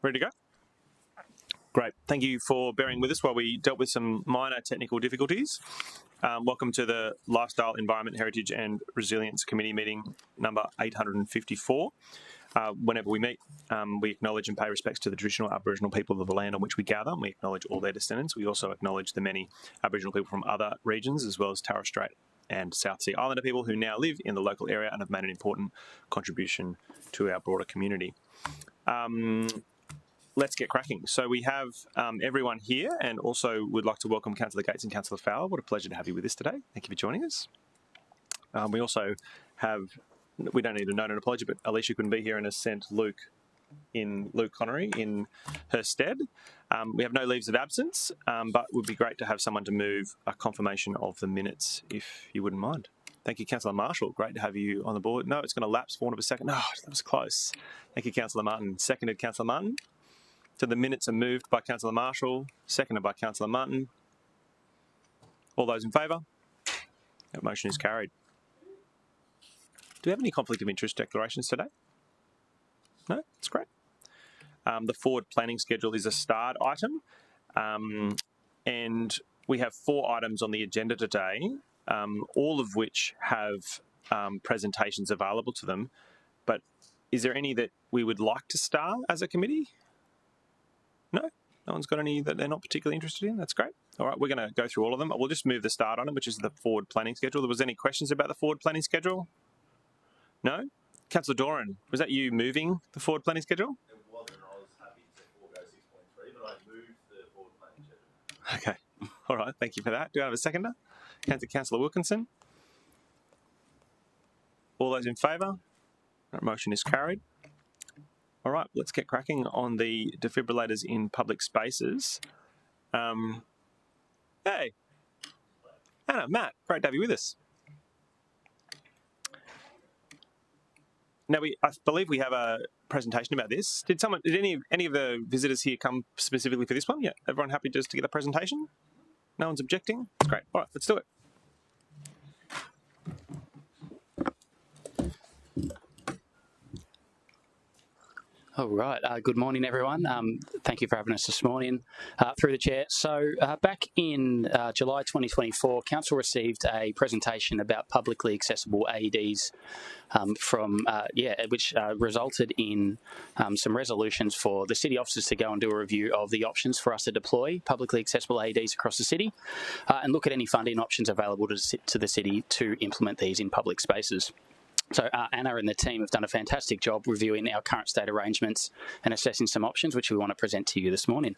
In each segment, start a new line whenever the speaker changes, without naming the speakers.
Ready to go? Great. Thank you for bearing with us while we dealt with some minor technical difficulties. Welcome to the Lifestyle, Environment, Heritage and Resilience Committee meeting number 854. Whenever we meet, we acknowledge and pay respects to the traditional Aboriginal people of the land on which we gather, and we acknowledge all their descendants. We also acknowledge the many Aboriginal people from other regions, as well as Torres Strait and South Sea Islander people who now live in the local area and have made an important contribution to our broader community. Let's get cracking. So we have everyone here, and also would like to welcome Councillor Gates and Councillor Fowler. What a pleasure to have you with us today. Thank you for joining us. We also have, we don't need a note and apology, but Alicia couldn't be here and has sent Luke Connery in her stead. We have no leaves of absence, but it would be great to have someone to move a confirmation of the minutes, if you wouldn't mind. Thank you, Councillor Marshall. Great to have you on the board. No, it's going to lapse for one of a second. Oh, that was close. Thank you, Councillor Martin. Seconded, Councillor Martin. So the minutes are moved by Councillor Marshall, seconded by Councillor Martin. All those in favour? That motion is carried. Do we have any conflict of interest declarations today? No? That's great. The forward planning schedule is a starred item, and we have 4 items on the agenda today, all of which have presentations available to them. But is there any that we would like to star as a committee? No? No one's got any that they're not particularly interested in? That's great. All right, we're going to go through all of them. We'll just move the start item, which is the forward planning schedule. Was there any questions about the forward planning schedule? No? Councillor Doran, was that you moving the forward planning schedule?
It wasn't. I was happy to forego 6.3, but I moved the forward planning schedule.
Okay. All right, thank you for that. Do I have a seconder? Councillor Wilkinson. All those in favour? That motion is carried. All right, let's get cracking on the defibrillators in public spaces. Hey, Anna, Matt, great to have you with us. Now, I believe we have a presentation about this. Did any of the visitors here come specifically for this one? Yeah, everyone happy just to get a presentation? No one's objecting? That's great. All right, let's do it.
All right. Good morning, everyone. Thank you for having us this morning through the chair. So back in July 2024, Council received a presentation about publicly accessible AEDs which resulted in some resolutions for the city officers to go and do a review of the options for us to deploy publicly accessible AEDs across the city and look at any funding options available to the city to implement these in public spaces. So Anna and the team have done a fantastic job reviewing our current state arrangements and assessing some options which we want to present to you this morning.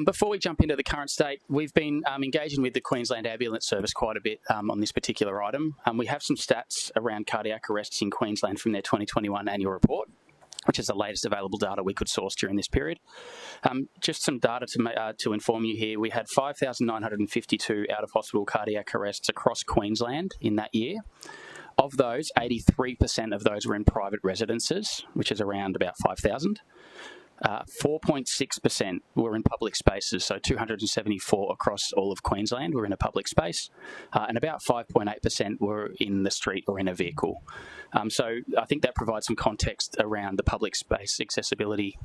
Before we jump into the current state, we've been engaging with the Queensland Ambulance Service quite a bit on this particular item. We have some stats around cardiac arrests in Queensland from their 2021 annual report, which is the latest available data we could source during this period. Just some data to inform you here. We had 5,952 out-of-hospital cardiac arrests across Queensland in that year. Of those, 83% of those were in private residences, which is around about 5,000. 4.6% were in public spaces, so 274 across all of Queensland were in a public space, and about 5.8% were in the street or in a vehicle. So I think that provides some context around the public space accessibility.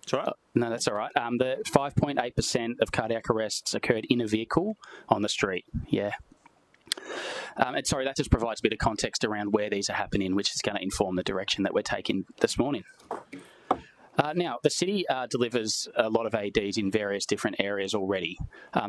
That's all right.
No, that's all right. The 5.8% of cardiac arrests occurred in a vehicle on the street, yeah. And sorry, that just provides a bit of context around where these are happening, which is going to inform the direction that we're taking this morning. Now, the city delivers a lot of AEDs in various different areas already.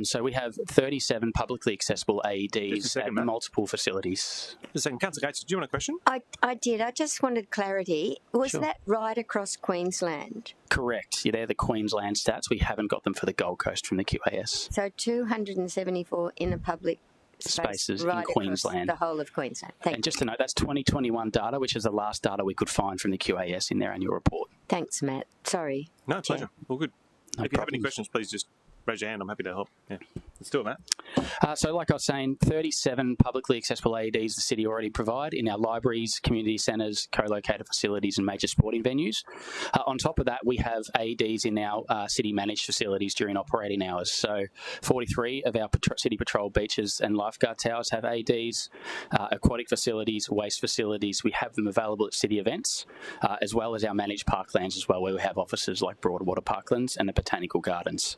So we have 37 publicly accessible AEDs at multiple facilities.
Just a second. Councillor Gates, do you want a question?
I did. I just wanted clarity. Was that right across Queensland?
Correct. Yeah, they're the Queensland stats. We haven't got them for the Gold Coast from the QAS.
So 274 in a public
spaces
right
in Queensland.
The whole of Queensland. Thank you.
Just to note, that's 2021 data, which is the last data we could find from the QAS in their annual report.
Thanks, Matt. Sorry.
No, pleasure. All good.
No
if you have any questions, please just raise your hand. I'm happy to help. Yeah. Let's do it, Matt.
So like I was saying, 37 publicly accessible AEDs the city already provide in our libraries, community centres, co-located facilities and major sporting venues. On top of that, we have AEDs in our city-managed facilities during operating hours. So 43 of our city patrol beaches and lifeguard towers have AEDs, aquatic facilities, waste facilities. We have them available at city events, as well as our managed parklands as well, where we have offices like Broadwater Parklands and the Botanical Gardens.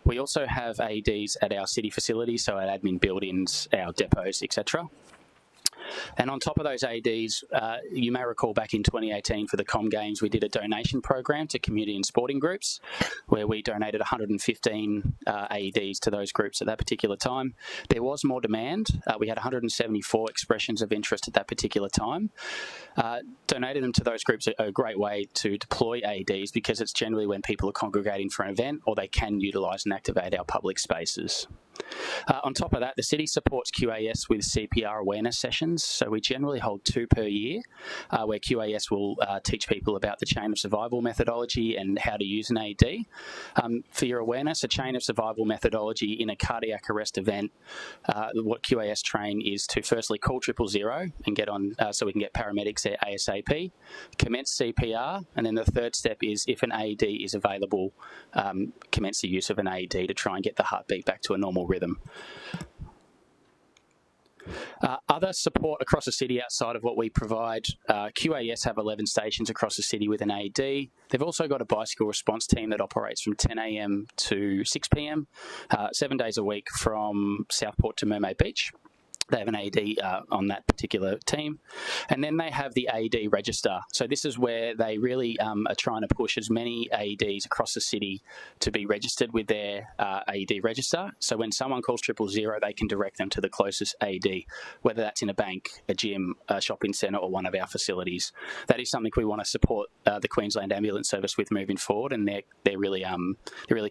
We also have AEDs at our city facilities, so our admin buildings, our depots, etc. And on top of those AEDs, you may recall back in 2018 for the Com Games, we did a donation program to community and sporting groups where we donated 115 AEDs to those groups at that particular time. There was more demand. We had 174 expressions of interest at that particular time. Donating them to those groups are a great way to deploy AEDs because it's generally when people are congregating for an event or they can utilise and activate our public spaces. On top of that, the city supports QAS with CPR awareness sessions. So we generally hold 2 per year where QAS will teach people about the chain of survival methodology and how to use an AED. For your awareness, a chain of survival methodology in a cardiac arrest event, what QAS train is to firstly call 000 and get on so we can get paramedics there ASAP, commence CPR, and then the third step is if an AED is available, commence the use of an AED to try and get the heartbeat back to a normal rhythm. Other support across the city outside of what we provide, QAS have 11 stations across the city with an AED. They've also got a bicycle response team that operates from 10 a.m. to 6 p.m, 7 days a week from Southport to Mermaid Beach. They have an AED on that particular team. And then they have the AED register. So this is where they really are trying to push as many AEDs across the city to be registered with their AED register. So when someone calls 000, they can direct them to the closest AED, whether that's in a bank, a gym, a shopping centre or one of our facilities. That is something we want to support the Queensland Ambulance Service with moving forward, and they're really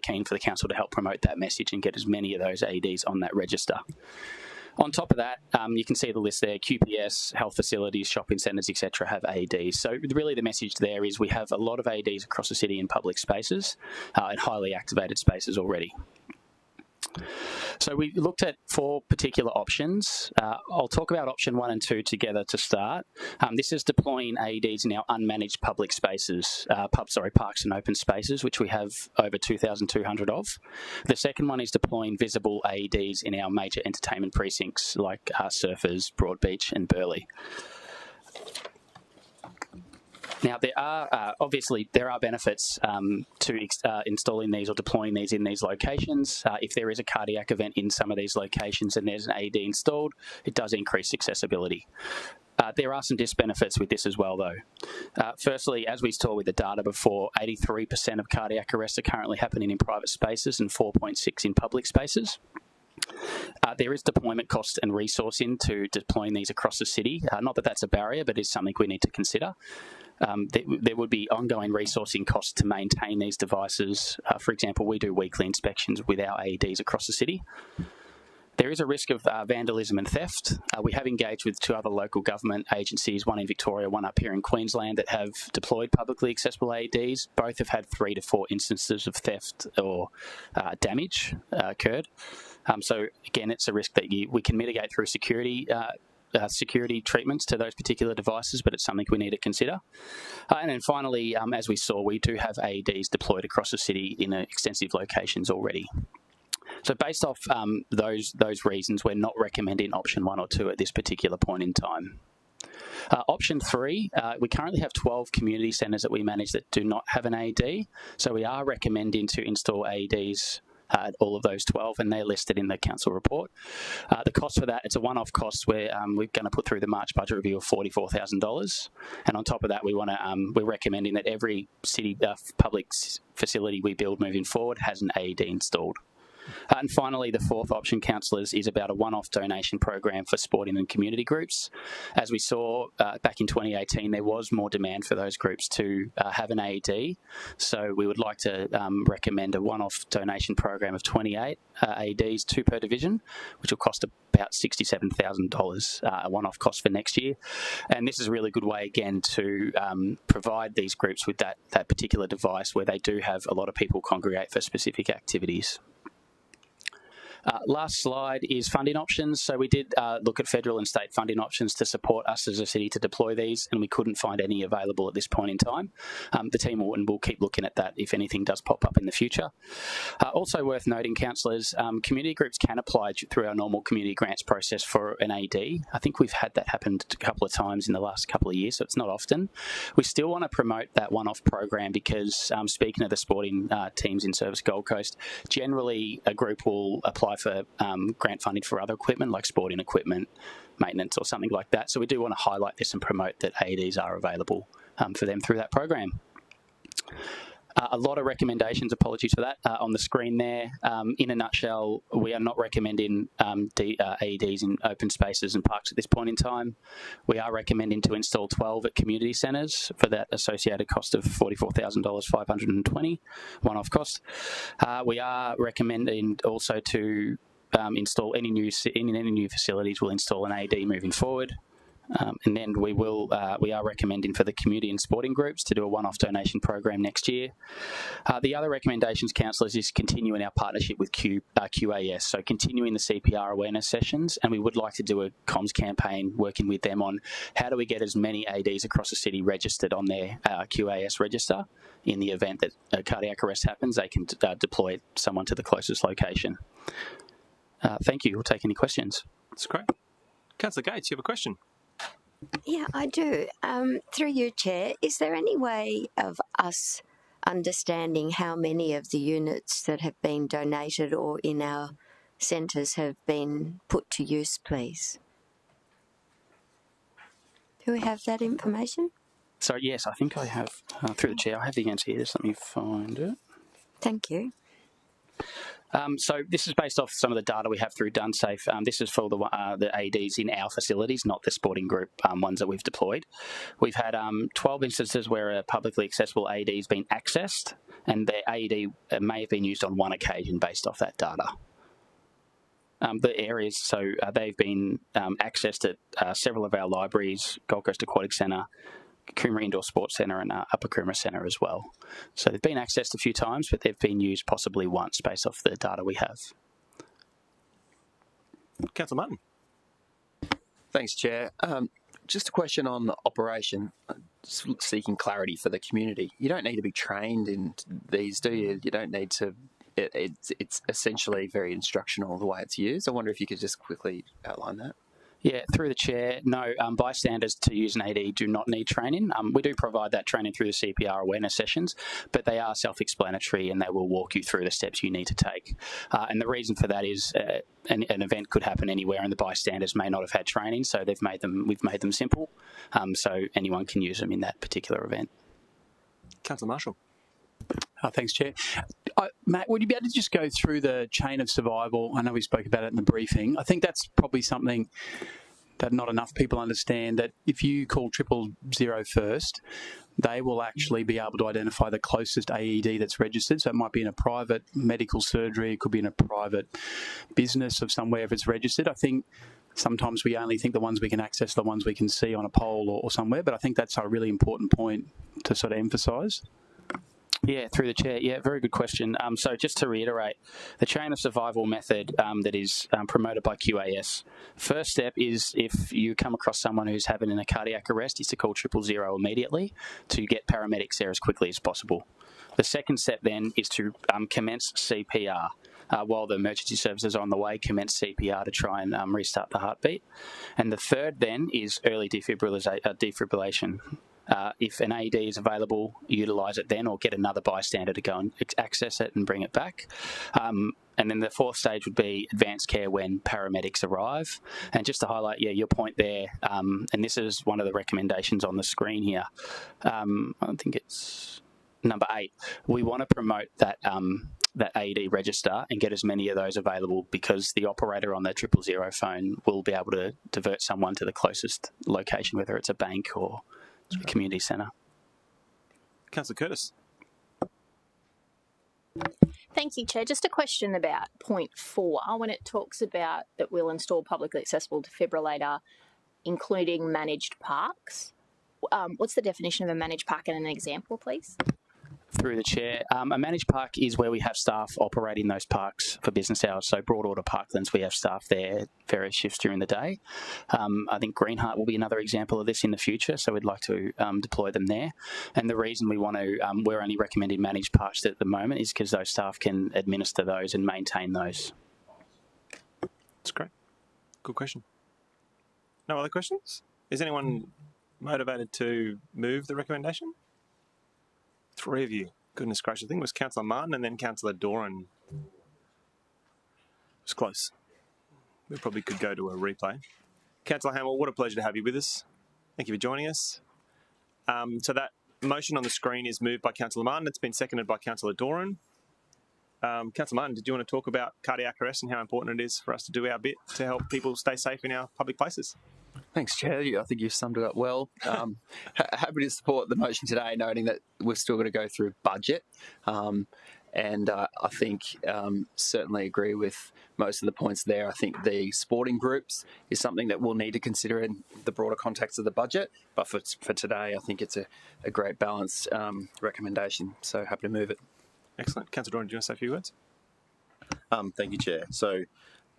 keen for the council to help promote that message and get as many of those AEDs on that register. On top of that, you can see the list there, QPS, health facilities, shopping centres, etc. have AEDs. So really the message there is we have a lot of AEDs across the city in public spaces and highly activated spaces already. So we looked at 4 particular options. I'll talk about option 1 and 2 together to start. This is deploying AEDs in our unmanaged public spaces, parks and open spaces, which we have over 2,200 of. The second one is deploying visible AEDs in our major entertainment precincts like Surfers, Broadbeach and Burleigh. Now, there are obviously benefits to installing these or deploying these in these locations. If there is a cardiac event in some of these locations and there's an AED installed, it does increase accessibility. There are some disbenefits with this as well, though. Firstly, as we saw with the data before, 83% of cardiac arrests are currently happening in private spaces and 4.6% in public spaces. There is deployment cost and resource into deploying these across the city. Not that that's a barrier, but it's something we need to consider. There would be ongoing resourcing costs to maintain these devices. For example, we do weekly inspections with our AEDs across the city. There is a risk of vandalism and theft. We have engaged with 2 other local government agencies, one in Victoria, one up here in Queensland, that have deployed publicly accessible AEDs. Both have had 3 to 4 instances of theft or damage occurred. So again, it's a risk that we can mitigate through security treatments to those particular devices, but it's something we need to consider. And then finally, as we saw, we do have AEDs deployed across the city in extensive locations already. So based off those reasons, we're not recommending option 1 or 2 at this particular point in time. Option 3, we currently have 12 community centres that we manage that do not have an AED, so we are recommending to install AEDs at all of those 12, and they're listed in the council report. The cost for that, it's a one-off cost where we're going to put through the March budget review of $44,000, and on top of that, we're recommending that every city public facility we build moving forward has an AED installed. And finally, the 4th option, councillors, is about a one-off donation program for sporting and community groups. As we saw back in 2018, there was more demand for those groups to have an AED. So we would like to recommend a one-off donation program of 28 AEDs, 2 per division, which will cost about $67,000, a one-off cost for next year. And this is a really good way, again, to provide these groups with that particular device where they do have a lot of people congregate for specific activities. Last slide is funding options. So we did look at federal and state funding options to support us as a city to deploy these, and we couldn't find any available at this point in time. The team will keep looking at that if anything does pop up in the future. Also worth noting, councillors, community groups can apply through our normal community grants process for an AD. I think we've had that happen a couple of times in the last couple of years, so it's not often. We still want to promote that one-off program because, speaking of the sporting teams in Service Gold Coast, generally a group will apply for grant funding for other equipment like sporting equipment, maintenance or something like that. So we do want to highlight this and promote that AEDs are available for them through that program. A lot of recommendations, apologies for that, on the screen there. In a nutshell, we are not recommending AEDs in open spaces and parks at this point in time. We are recommending to install 12 at community centres for that associated cost of $44,520, one-off cost. We are recommending also to install any new facilities, we'll install an AED moving forward. And then we are recommending for the community and sporting groups to do a one-off donation program next year. The other recommendations, councillors, is continuing our partnership with QAS, so continuing the CPR awareness sessions, and we would like to do a comms campaign working with them on how do we get as many ADs across the city registered on their QAS register. In the event that a cardiac arrest happens, they can deploy someone to the closest location. Thank you. We'll take any questions.
That's great. Councillor Gates, you have a question?
Yeah, I do. Through you, Chair, is there any way of us understanding how many of the units that have been donated or in our centres have been put to use, please? Do we have that information?
So, yes, I think I have, through the Chair, I have the answer here. Just let me find it.
Thank you.
So this is based off some of the data we have through DunSafe. This is for the ADs in our facilities, not the sporting group ones that we've deployed. We've had 12 instances where a publicly accessible AD has been accessed, and the AED may have been used on one occasion based off that data. The areas, so they've been accessed at several of our libraries, Gold Coast Aquatic Centre, Coomera Indoor Sports Centre and Upper Coomera Centre as well. So they've been accessed a few times, but they've been used possibly once based off the data we have.
Councillor Martin.
Thanks, Chair. Just a question on the operation, seeking clarity for the community. You don't need to be trained in these, do you? You don't need to... It's essentially very instructional the way it's used. I wonder if you could just quickly outline that.
Yeah, through the Chair, no, bystanders to use an AD do not need training. We do provide that training through the CPR awareness sessions, but they are self-explanatory and they will walk you through the steps you need to take. And the reason for that is an event could happen anywhere and the bystanders may not have had training, so we've made them simple, so anyone can use them in that particular event.
Councillor Marshall.
Thanks, Chair. Matt, would you be able to just go through the chain of survival? I know we spoke about it in the briefing. I think that's probably something that not enough people understand, that if you call 000 first, they will actually be able to identify the closest AED that's registered. So it might be in a private medical surgery, it could be in a private business of somewhere if it's registered. I think sometimes we only think the ones we can access, the ones we can see on a pole or somewhere, but I think that's a really important point to sort of emphasise.
Yeah, through the Chair. Yeah, very good question. So just to reiterate, the chain of survival method that is promoted by QAS, first step is if you come across someone who's having a cardiac arrest, is to call 000 immediately to get paramedics there as quickly as possible. The second step then is to commence CPR. While the emergency services are on the way, commence CPR to try and restart the heartbeat. And the third then is early defibrillation. If an AED is available, utilise it then or get another bystander to go and access it and bring it back. And then the fourth stage would be advanced care when paramedics arrive. And just to highlight, yeah, your point there, and this is one of the recommendations on the screen here. I think it's number 8. We want to promote that that AED register and get as many of those available, because the operator on the 000 phone will be able to divert someone to the closest location, whether it's a bank or a community centre.
Councillor Curtis.
Thank you, Chair. Just a question about point 4, when it talks about that we'll install publicly accessible defibrillator, including managed parks. What's the definition of a managed park and an example, please?
Through the chair. A managed park is where we have staff operating those parks for business hours. So Broadwater Parklands, we have staff there various shifts during the day. I think Greenheart will be another example of this in the future, so we'd like to deploy them there. And the reason we want to, we're only recommending managed parks at the moment is because those staff can administer those and maintain those.
That's great. Good question. No other questions? Is anyone motivated to move the recommendation? 3 of you. Goodness gracious. I think it was Councillor Martin and then Councillor Doran. It was close. We probably could go to a replay. Councillor Hamill, what a pleasure to have you with us. Thank you for joining us. So that motion on the screen is moved by Councillor Martin. It's been seconded by Councillor Doran. Councillor Martin, did you want to talk about cardiac arrest and how important it is for us to do our bit to help people stay safe in our public places?
Thanks, Chair. I think you've summed it up well. Happy to support the motion today, noting that we're still going to go through budget. And I think certainly agree with most of the points there. I think the sporting groups is something that we'll need to consider in the broader context of the budget. But for today, I think it's a great balanced recommendation. So happy to move it.
Excellent. Councillor Doran, do you want to say a few words?
Thank you, Chair. So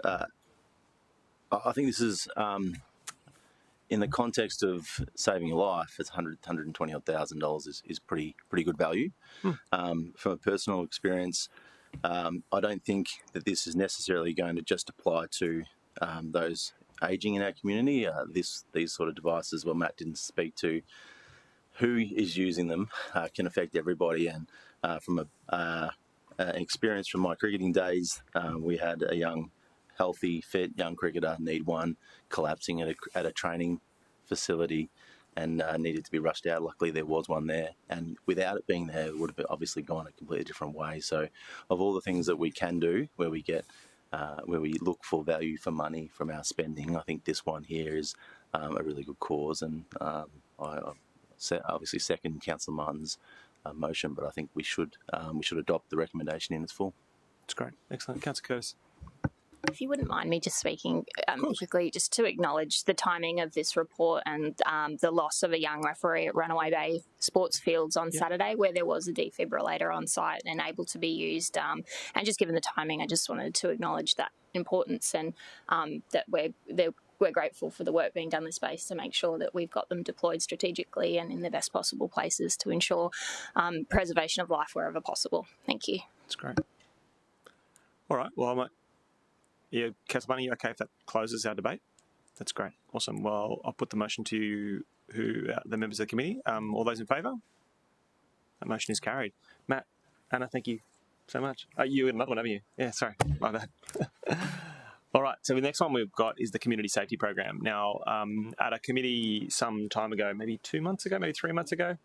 I think this is, in the context of saving a life, it's $120,000 is pretty good value. From a personal experience, I don't think that this is necessarily going to just apply to those ageing in our community. These sort of devices, well, Matt didn't speak to who is using them, can affect everybody. And from an experience from my cricketing days, we had a young, healthy, fit young cricketer need one collapsing at a training facility and needed to be rushed out. Luckily, there was one there, and without it being there, it would have obviously gone a completely different way. So, of all the things that we can do, where we look for value for money from our spending, I think this one here is a really good cause, and I obviously second Councillor Martin's motion, but I think we should adopt the recommendation in its full.
That's great. Excellent. Councillor Curtis.
If you wouldn't mind me just speaking quickly, just to acknowledge the timing of this report and the loss of a young referee at Runaway Bay Sports Fields on Saturday, where there was a defibrillator on site and able to be used. And just given the timing, I just wanted to acknowledge that importance and that we're grateful for the work being done in the space to make sure that we've got them deployed strategically and in the best possible places to ensure preservation of life wherever possible. Thank you.
That's great. All right. Well, Councillor Bunny, you okay if that closes our debate? That's great. Awesome. Well, I'll put the motion to you, the members of the committee. All those in favour? That motion is carried. Matt, Anna, thank you so much. You had another one, haven't you? Yeah, sorry. My bad. All right, so the next one we've got is the Community Safety Program. Now, at a committee some time ago, maybe 2 months ago, maybe 3 months ago,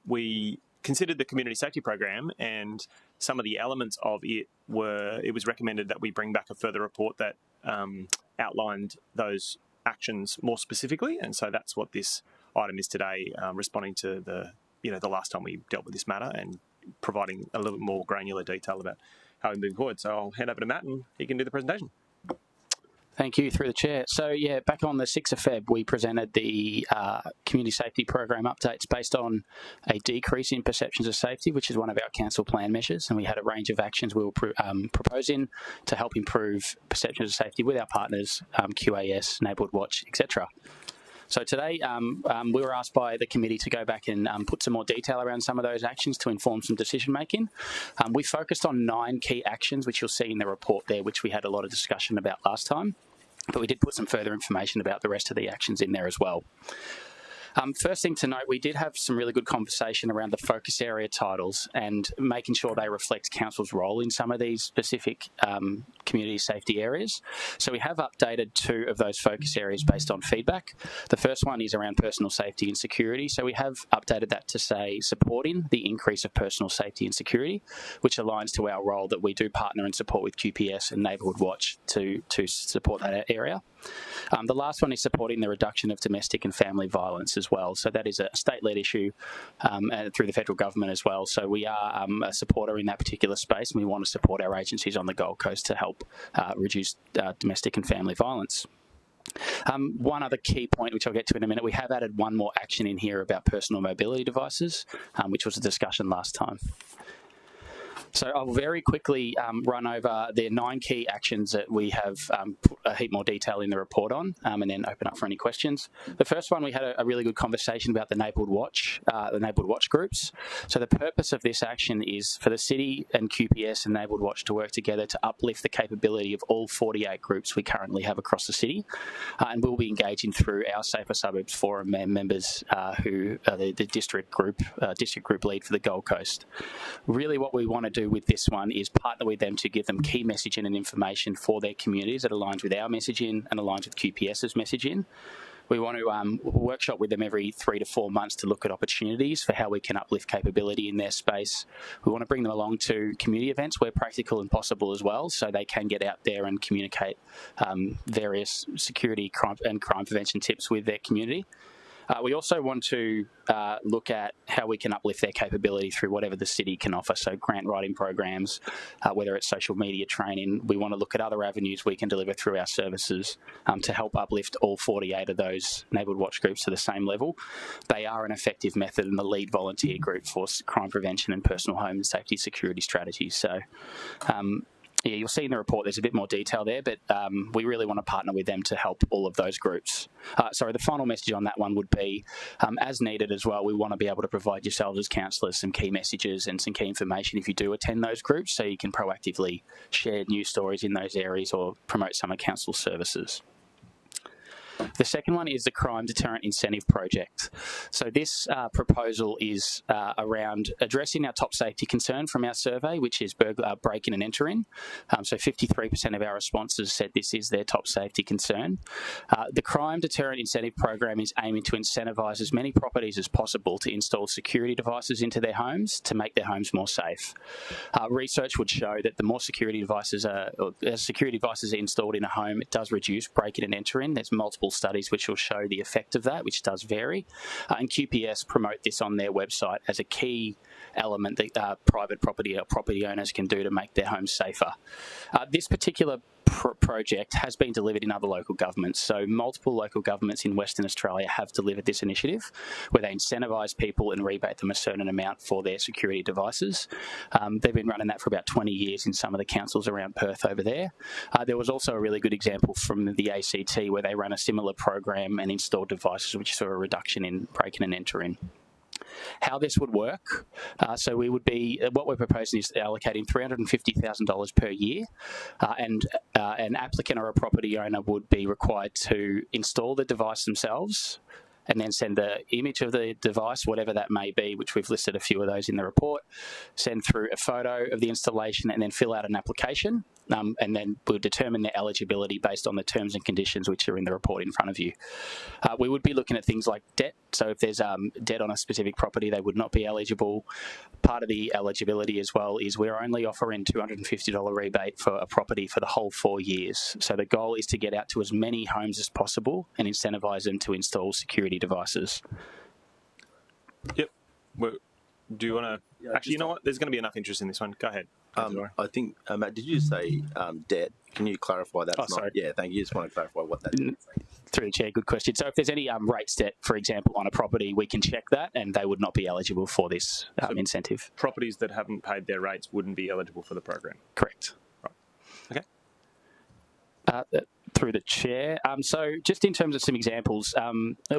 we considered the Community Safety Program, and some of the elements of it was recommended that we bring back a further report that outlined those actions more specifically, and so that's what this item is today, responding to the last time we dealt with this matter and providing a little bit more granular detail about how we move forward. So I'll hand over to Matt and he can do the presentation.
Thank you, through the chair. So, back on the 6th of Feb, we presented the Community Safety Program updates based on a decrease in perceptions of safety, which is one of our council plan measures, and we had a range of actions we were proposing to help improve perceptions of safety with our partners, QAS, Neighbourhood Watch, etc. So today, we were asked by the committee to go back and put some more detail around some of those actions to inform some decision making. We focused on 9 key actions, which you'll see in the report there, which we had a lot of discussion about last time. But we did put some further information about the rest of the actions in there as well. First thing to note, we did have some really good conversation around the focus area titles and making sure they reflect council's role in some of these specific community safety areas. So we have updated 2 of those focus areas based on feedback. The first one is around personal safety and security. So we have updated that to say supporting the increase of personal safety and security, which aligns to our role that we do partner and support with QPS and Neighbourhood Watch to support that area. The last one is supporting the reduction of domestic and family violence as well. So that is a state-led issue and through the federal government as well. So we are a supporter in that particular space, and we want to support our agencies on the Gold Coast to help reduce domestic and family violence. One other key point, which I'll get to in a minute, we have added one more action in here about personal mobility devices, which was a discussion last time. So I'll very quickly run over the 9 key actions that we have put a heap more detail in the report on, and then open up for any questions. The first one, we had a really good conversation about the Enabled Watch groups. So the purpose of this action is for the City and QPS and Enabled Watch to work together to uplift the capability of all 48 groups we currently have across the city, and we'll be engaging through our Safer Suburbs Forum members who are the district group lead for the Gold Coast. Really what we want to do with this one is partner with them to give them key messaging and information for their communities that aligns with our messaging and aligns with QPS's messaging. We want to workshop with them every 3 to 4 months to look at opportunities for how we can uplift capability in their space. We want to bring them along to community events where practical and possible as well, so they can get out there and communicate various security and crime prevention tips with their community. We also want to look at how we can uplift their capability through whatever the city can offer, so grant writing programs, whether it's social media training. We want to look at other avenues we can deliver through our services to help uplift all 48 of those Enabled Watch groups to the same level. They are an effective method and the lead volunteer group for crime prevention and personal home and safety security strategies. So yeah, you'll see in the report there's a bit more detail there, but we really want to partner with them to help all of those groups. Sorry, the final message on that one would be, as needed as well, we want to be able to provide yourselves as counsellors some key messages and some key information if you do attend those groups, so you can proactively share news stories in those areas or promote some of council services. The second one is the Crime Deterrent Incentive Project. So this proposal is around addressing our top safety concern from our survey, which is break-in and enter-in. So 53% of our responses said this is their top safety concern. The Crime Deterrent Incentive Program is aiming to incentivise as many properties as possible to install security devices into their homes to make their homes more safe. Research would show that the more security devices are installed in a home, it does reduce break-in and enter-in. There's multiple studies which will show the effect of that, which does vary. And QPS promote this on their website as a key element that private property or property owners can do to make their homes safer. This particular project has been delivered in other local governments. So multiple local governments in Western Australia have delivered this initiative where they incentivise people and rebate them a certain amount for their security devices. They've been running that for about 20 years in some of the councils around Perth over there. There was also a really good example from the ACT where they ran a similar program and installed devices which saw a reduction in break-in and enter-in. How this would work, so we would be, what we're proposing is allocating $350,000 per year, and an applicant or a property owner would be required to install the device themselves and then send the image of the device, whatever that may be, which we've listed a few of those in the report, send through a photo of the installation and then fill out an application, and then we'll determine their eligibility based on the terms and conditions which are in the report in front of you. We would be looking at things like debt, so if there's debt on a specific property, they would not be eligible. Part of the eligibility as well is we're only offering $250 rebate for a property for the whole 4 years. So the goal is to get out to as many homes as possible and incentivise them to install security devices.
Yep. Well, do you want to... Actually, you know what? There's going to be enough interest in this one. Go ahead.
I think, Matt, did you say debt? Can you clarify that?
Oh, sorry.
Yeah, thank you. Just want to clarify what that is.
Through the chair, good question. So if there's any rates debt, for example, on a property, we can check that and they would not be eligible for this incentive.
Properties that haven't paid their rates wouldn't be eligible for the program.
Correct.
Right. Okay.
Through the chair. So just in terms of some examples,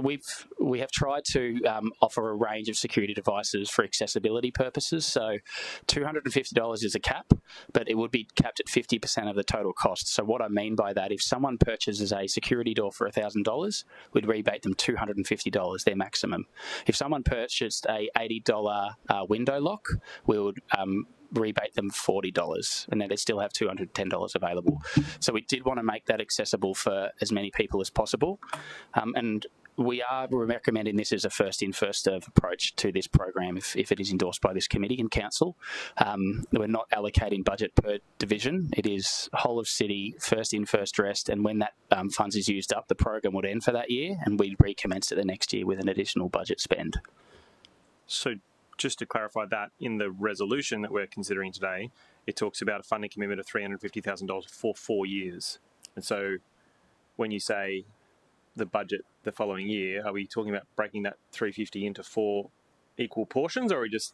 we have tried to offer a range of security devices for accessibility purposes. So $250 is a cap, but it would be capped at 50% of the total cost. So what I mean by that, if someone purchases a security door for $1,000, we'd rebate them $250, their maximum. If someone purchased a $80 window lock, we would rebate them $40, and then they still have $210 available. So we did want to make that accessible for as many people as possible, and we are recommending this as a first-in, first-served approach to this program if it is endorsed by this committee and council. We're not allocating budget per division. It is whole of city, first-in, first-dressed, and when that funds is used up, the program would end for that year, and we'd recommence it the next year with an additional budget spend.
So just to clarify that, in the resolution that we're considering today, it talks about a funding commitment of $350,000 for 4 years. And so when you say the budget the following year, are we talking about breaking that 350 into 4 equal portions, or are we just,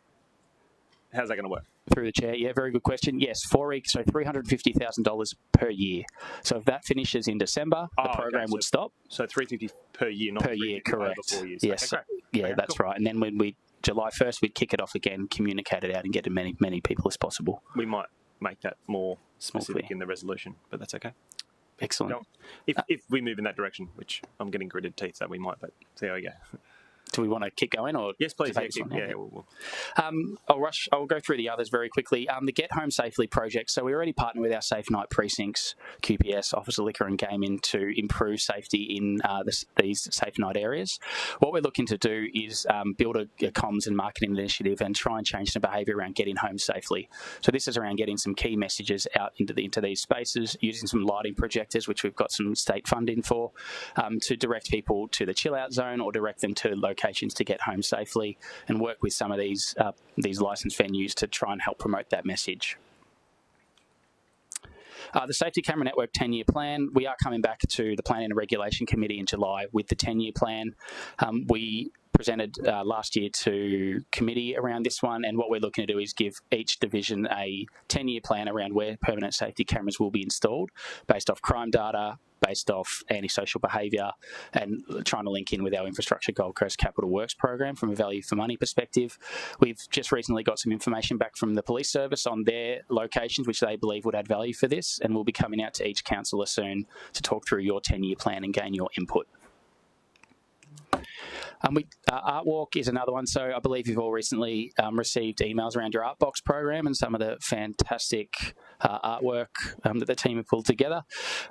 how's that going to work?
Through the chair, yeah, very good question. Yes, so $350,000 per year. So if that finishes in December, the program would stop.
So 350 per year, not
per year, correct?
Over 4 years.
Yes,
okay,
yeah,
okay,
that's
cool.
right. And then when July 1st, we'd kick it off again, communicate it out, and get to many people as possible.
We might make that more specific in the resolution, but that's okay.
Excellent.
If we move in that direction, which I'm getting gritted teeth that we might, but see how we go.
Do we want to keep going, or
yes, please?
We'll I'll go through the others very quickly. The Get Home Safely project. So we already partnered with our Safe Night precincts, QPS, Office of Liquor and Gaming, to improve safety in these Safe Night areas. What we're looking to do is build a comms and marketing initiative and try and change the behaviour around getting home safely. So this is around getting some key messages out into these spaces, using some lighting projectors, which we've got some state funding for, to direct people to the chill out zone or direct them to locations to get home safely, and work with some of these licensed venues to try and help promote that message. The Safety Camera Network 10-year plan, we are coming back to the Planning and Regulation Committee in July with the 10-year plan. We presented last year to committee around this one, and what we're looking to do is give each division a 10-year plan around where permanent safety cameras will be installed based off crime data, based off antisocial behaviour, and trying to link in with our Infrastructure Gold Coast Capital Works program from a value for money perspective. We've just recently got some information back from the police service on their locations, which they believe would add value for this, and we'll be coming out to each councillor soon to talk through your 10-year plan and gain your input. Art Walk is another one. So I believe you've all recently received emails around your Art Box program and some of the fantastic artwork that the team have pulled together.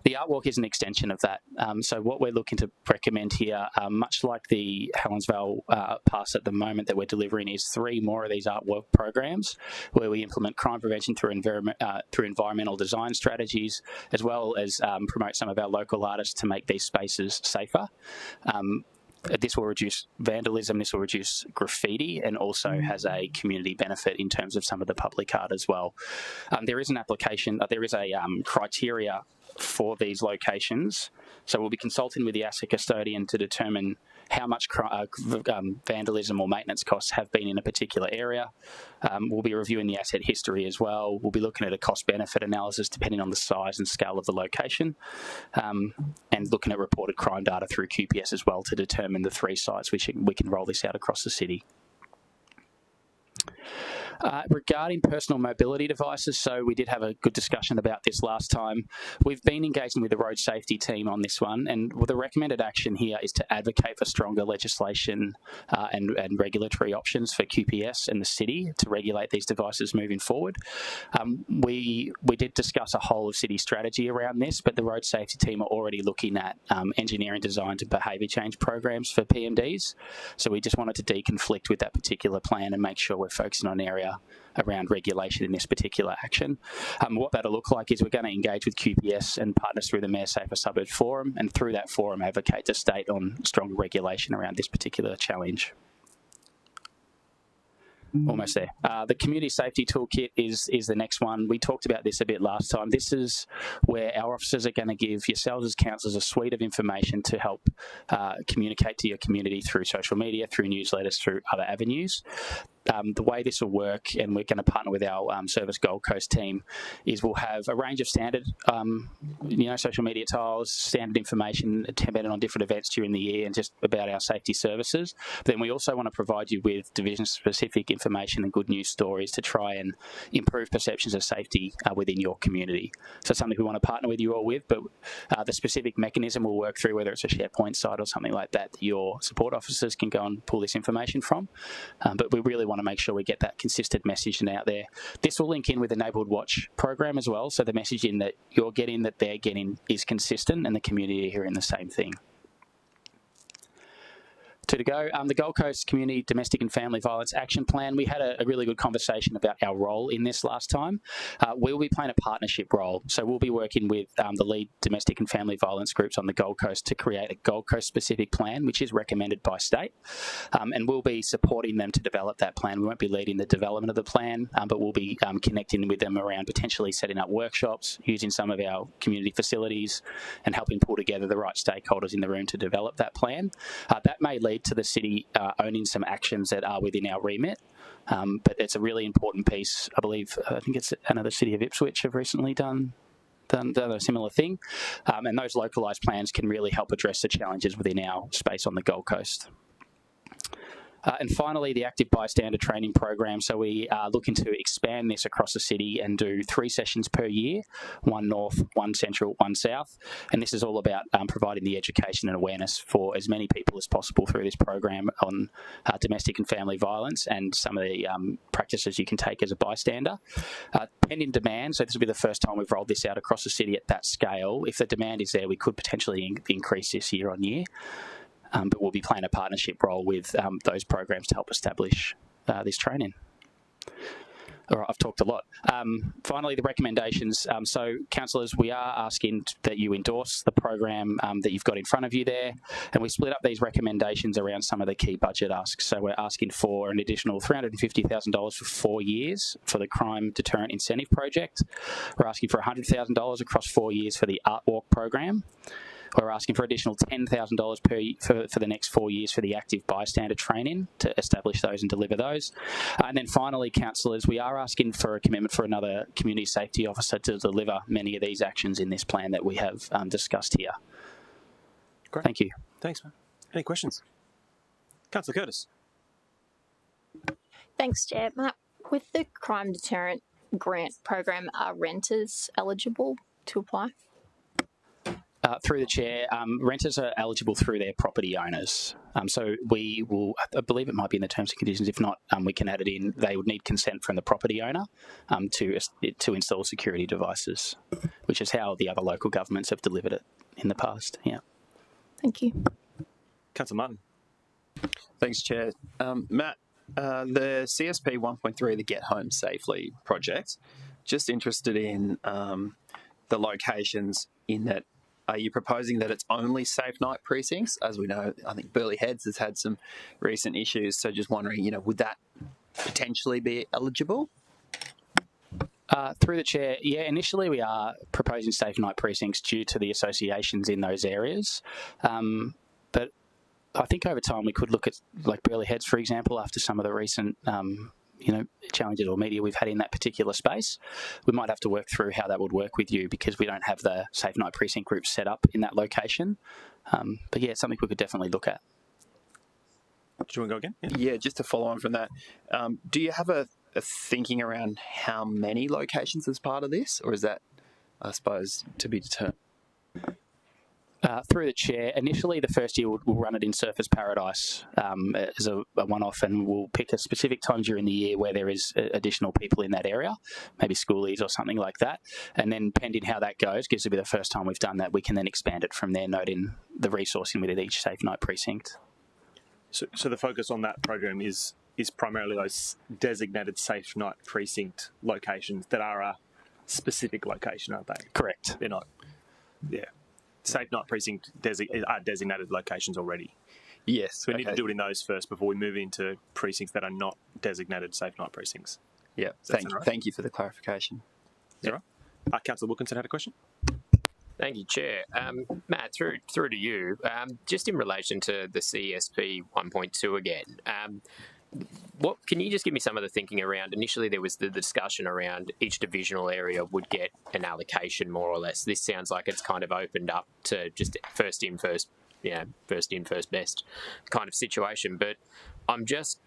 The Art Walk is an extension of that. So what we're looking to recommend here, much like the Helensvale pass at the moment that we're delivering, is 3 more of these artwork programs where we implement crime prevention through environmental design strategies, as well as promote some of our local artists to make these spaces safer. This will reduce vandalism, this will reduce graffiti, and also has a community benefit in terms of some of the public art as well. There is an application, there is a criteria for these locations. So we'll be consulting with the asset custodian to determine how much vandalism or maintenance costs have been in a particular area. We'll be reviewing the asset history as well. We'll be looking at a cost-benefit analysis depending on the size and scale of the location, and looking at reported crime data through QPS as well to determine the 3 sites which we can roll this out across the city. Regarding personal mobility devices, so we did have a good discussion about this last time. We've been engaging with the road safety team on this one, and the recommended action here is to advocate for stronger legislation and regulatory options for QPS and the city to regulate these devices moving forward. We did discuss a whole of city strategy around this, but the road safety team are already looking at engineering design to behaviour change programs for PMDs. So we just wanted to deconflict with that particular plan and make sure we're focusing on an area around regulation in this particular action. What that'll look like is we're going to engage with QPS and partners through the Mayor Safer Suburbs Forum, and through that forum advocate to state on stronger regulation around this particular challenge. Almost there. The Community Safety Toolkit is the next one. We talked about this a bit last time. This is where our officers are going to give yourselves as councillors a suite of information to help communicate to your community through social media, through newsletters, through other avenues. The way this will work, and we're going to partner with our Service Gold Coast team, is we'll have a range of standard, social media tiles, standard information embedded on different events during the year and just about our safety services. But then we also want to provide you with division-specific information and good news stories to try and improve perceptions of safety within your community. So something we want to partner with you all with, but the specific mechanism we'll work through, whether it's a SharePoint site or something like that your support officers can go and pull this information from. But we really want to make sure we get that consistent messaging out there. This will link in with the Neighbourhood Watch program as well, so the messaging that you're getting, that they're getting, is consistent and the community are hearing the same thing. Two to go. The Gold Coast Community Domestic and Family Violence Action Plan. We had a really good conversation about our role in this last time. We'll be playing a partnership role. So we'll be working with the lead domestic and family violence groups on the Gold Coast to create a Gold Coast specific plan, which is recommended by state. And we'll be supporting them to develop that plan. We won't be leading the development of the plan, but we'll be connecting with them around potentially setting up workshops, using some of our community facilities and helping pull together the right stakeholders in the room to develop that plan. That may lead to the city owning some actions that are within our remit, but it's a really important piece. I believe, I think it's another city of Ipswich have recently done a similar thing, and those localised plans can really help address the challenges within our space on the Gold Coast. And finally, the active bystander training program. So we are looking to expand this across the city and do 3 sessions per year, 1 north, 1 central, 1 south. And this is all about providing the education and awareness for as many people as possible through this program on domestic and family violence and some of the practices you can take as a bystander. Pending demand, so this will be the first time we've rolled this out across the city at that scale. If the demand is there, we could potentially increase this year on year. But we'll be playing a partnership role with those programs to help establish this training. All right, I've talked a lot. Finally, the recommendations. So, councillors, we are asking that you endorse the program that you've got in front of you there, and we split up these recommendations around some of the key budget asks. So we're asking for an additional $350,000 for 4 years for the Crime Deterrent Incentive Project. We're asking for $100,000 across 4 years for the Art Walk program. We're asking for additional $10,000 for the next 4 years for the active bystander training to establish those and deliver those. And then finally, councillors, we are asking for a commitment for another community safety officer to deliver many of these actions in this plan that we have discussed here.
Great.
Thank you.
Thanks, man. Any questions? Councillor Curtis.
Thanks, Chair. Matt, with the Crime Deterrent Grant program, are renters eligible to apply?
Through the chair, renters are eligible through their property owners. So we will, I believe it might be in the terms and conditions. If not, we can add it in. They would need consent from the property owner to install security devices, which is how the other local governments have delivered it in the past. Yeah.
Thank you.
Councillor Martin.
Thanks, Chair. Matt, the CSP 1.3, the Get Home Safely project, just interested in the locations in that. Are you proposing that it's only safe night precincts? As we know, I think Burleigh Heads has had some recent issues. So just wondering, would that potentially be eligible?
Through the chair, yeah, initially we are proposing safe night precincts due to the associations in those areas. But I think over time we could look at, like Burleigh Heads, for example, after some of the recent challenges or media we've had in that particular space. We might have to work through how that would work with you because we don't have the Safe Night Precinct group set up in that location. But yeah, it's something we could definitely look at.
Do you want to go again?
Yeah, just to follow on from that, do you have a thinking around how many locations as part of this, or is that, I suppose, to be determined?
Through the chair, initially the first year we'll run it in Surfers Paradise as a one-off, and we'll pick a specific time during the year where there is additional people in that area, maybe schoolies or something like that. And then pending how that goes, because it'll be the first time we've done that, we can then expand it from there, noting the resourcing within each safe night precinct.
So the focus on that program is primarily those designated safe night precinct locations that are a specific location, aren't they?
Correct.
They're not, yeah. Safe night precinct are designated locations already.
Yes.
So we need to do it in those first before we move into precincts that are not designated safe night precincts.
Yeah. Thank you for the clarification.
Is that right? Councillor Wilkinson had a question.
Thank you, Chair. Matt, through to you. Just in relation to the CSP 1.2 again, what can you just give me some of the thinking around? Initially, there was the discussion around each divisional area would get an allocation, more or less. This sounds like it's kind of opened up to just first in, first best kind of situation. But I'm just,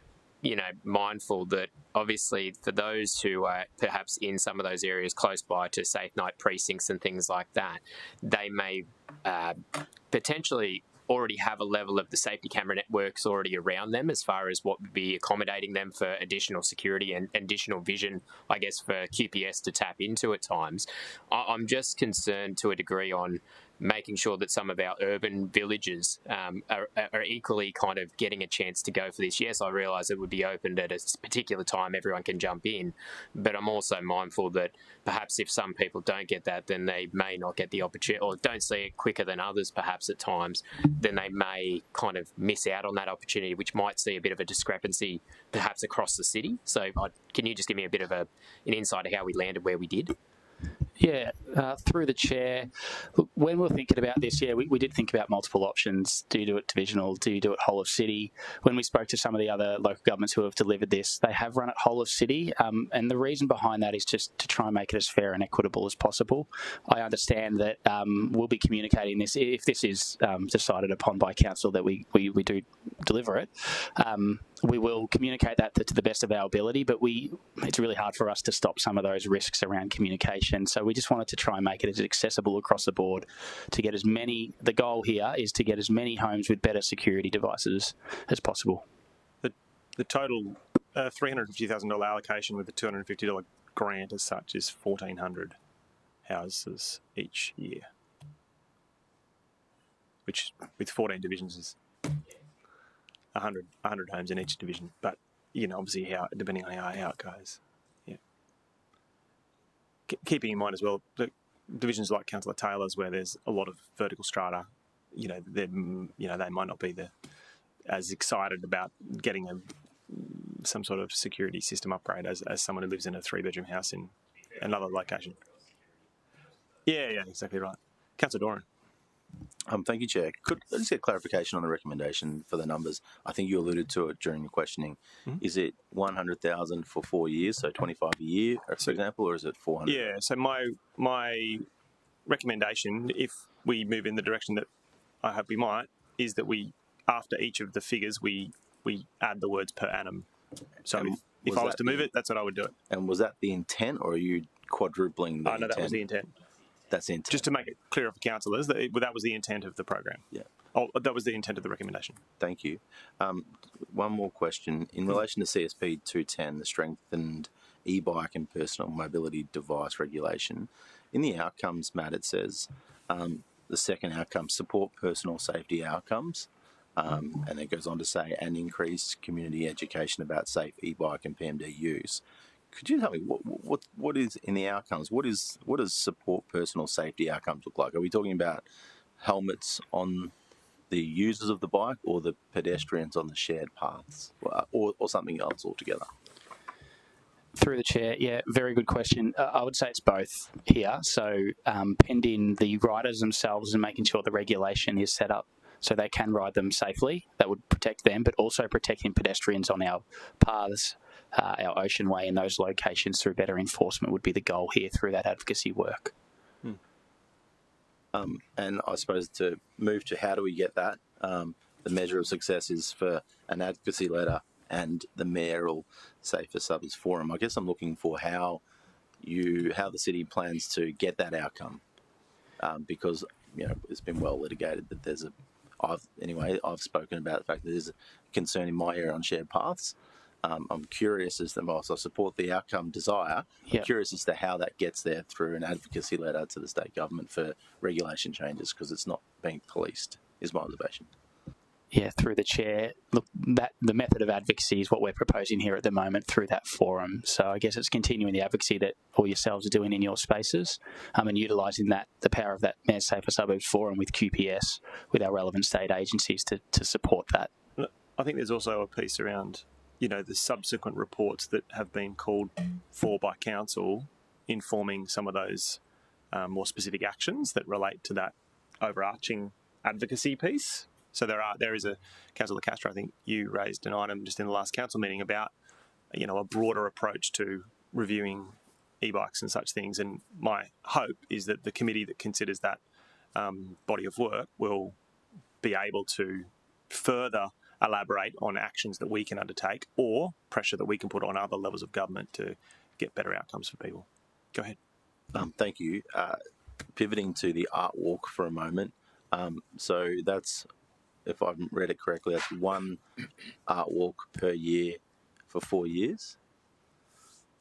mindful that obviously for those who are perhaps in some of those areas close by to safe night precincts and things like that, they may potentially already have a level of the safety camera networks already around them as far as what would be accommodating them for additional security and additional vision, I guess, for QPS to tap into at times. I'm just concerned to a degree on making sure that some of our urban villages are equally kind of getting a chance to go for this. Yes, I realise it would be opened at a particular time, everyone can jump in, but I'm also mindful that perhaps if some people don't get that, then they may not get the opportunity, or don't see it quicker than others perhaps at times, then they may kind of miss out on that opportunity, which might see a bit of a discrepancy perhaps across the city. So can you just give me a bit of an insight of how we landed where we did?
Yeah, through the chair. Look, when we were thinking about this, we did think about multiple options. Do you do it divisional? Do you do it whole of city? When we spoke to some of the other local governments who have delivered this, they have run it whole of city. And the reason behind that is just to try and make it as fair and equitable as possible. I understand that we'll be communicating this, if this is decided upon by council that we do deliver it. We will communicate that to the best of our ability, but it's really hard for us to stop some of those risks around communication. So we just wanted to try and make it as accessible across the board to get as many. The goal here is to get as many homes with better security devices as possible.
The total $350,000 allocation with the $250 grant as such is 1,400 houses each year, which with 14 divisions is 100 homes in each division. But obviously, depending on how it goes. Yeah. Keeping in mind as well, the divisions like Councillor Taylor's, where there's a lot of vertical strata, they might not be as excited about getting some sort of security system upgrade as someone who lives in a 3-bedroom house in another location. Yeah, exactly right. Councillor Doran.
Thank you, Chair. Could I just get clarification on the recommendation for the numbers? I think you alluded to it during your questioning. Mm-hmm. Is it 100,000 for 4 years, so 25 a year, for example, or is it 400?
Yeah. So my recommendation, if we move in the direction that I hope we might, is that we, after each of the figures, we add the words per annum. So if I was to move it, that's what I would do it.
And was that the intent, or are you quadrupling the intent?
No, that was the intent.
That's the intent.
Just to make it clearer for councillors, that was the intent of the program.
Yeah.
Oh, that was the intent of the recommendation.
Thank you. One more question. In relation to CSP 210, the strengthened e-bike and personal mobility device regulation, in the outcomes, Matt, it says the second outcome, support personal safety outcomes, and it goes on to say, and increase community education about safe e-bike and PMD use. Could you tell me what is in the outcomes? What does support personal safety outcomes look like? Are we talking about helmets on the users of the bike, or the pedestrians on the shared paths, or something else altogether?
Through the chair, yeah, very good question. I would say it's both here. So pending the riders themselves and making sure the regulation is set up so they can ride them safely, that would protect them, but also protecting pedestrians on our paths, our ocean way in those locations through better enforcement would be the goal here through that advocacy work.
And I suppose to move to how do we get that, the measure of success is for an advocacy letter and the mayoral Safer Suburbs Forum. I guess I'm looking for how the city plans to get that outcome, because it's been well litigated that I've spoken about the fact that there's a concern in my area on shared paths. I'm curious as to, whilst I support the outcome desire, I'm curious as to how that gets there through an advocacy letter to the state government for regulation changes, because it's not being policed, is my observation.
Yeah, through the chair. Look, the method of advocacy is what we're proposing here at the moment through that forum. So I guess it's continuing the advocacy that all yourselves are doing in your spaces, and utilising the power of that Mayor's Safer Suburbs Forum with QPS, with our relevant state agencies to support that.
I think there's also a piece around the subsequent reports that have been called for by council, informing some of those more specific actions that relate to that overarching advocacy piece. So there is a, Councillor Castro, I think you raised an item just in the last council meeting about a broader approach to reviewing e-bikes and such things. And my hope is that the committee that considers that body of work will be able to further elaborate on actions that we can undertake or pressure that we can put on other levels of government to get better outcomes for people. Go ahead.
Thank you. Pivoting to the art walk for a moment. So that's, if I've read it correctly, that's one art walk per year for 4 years.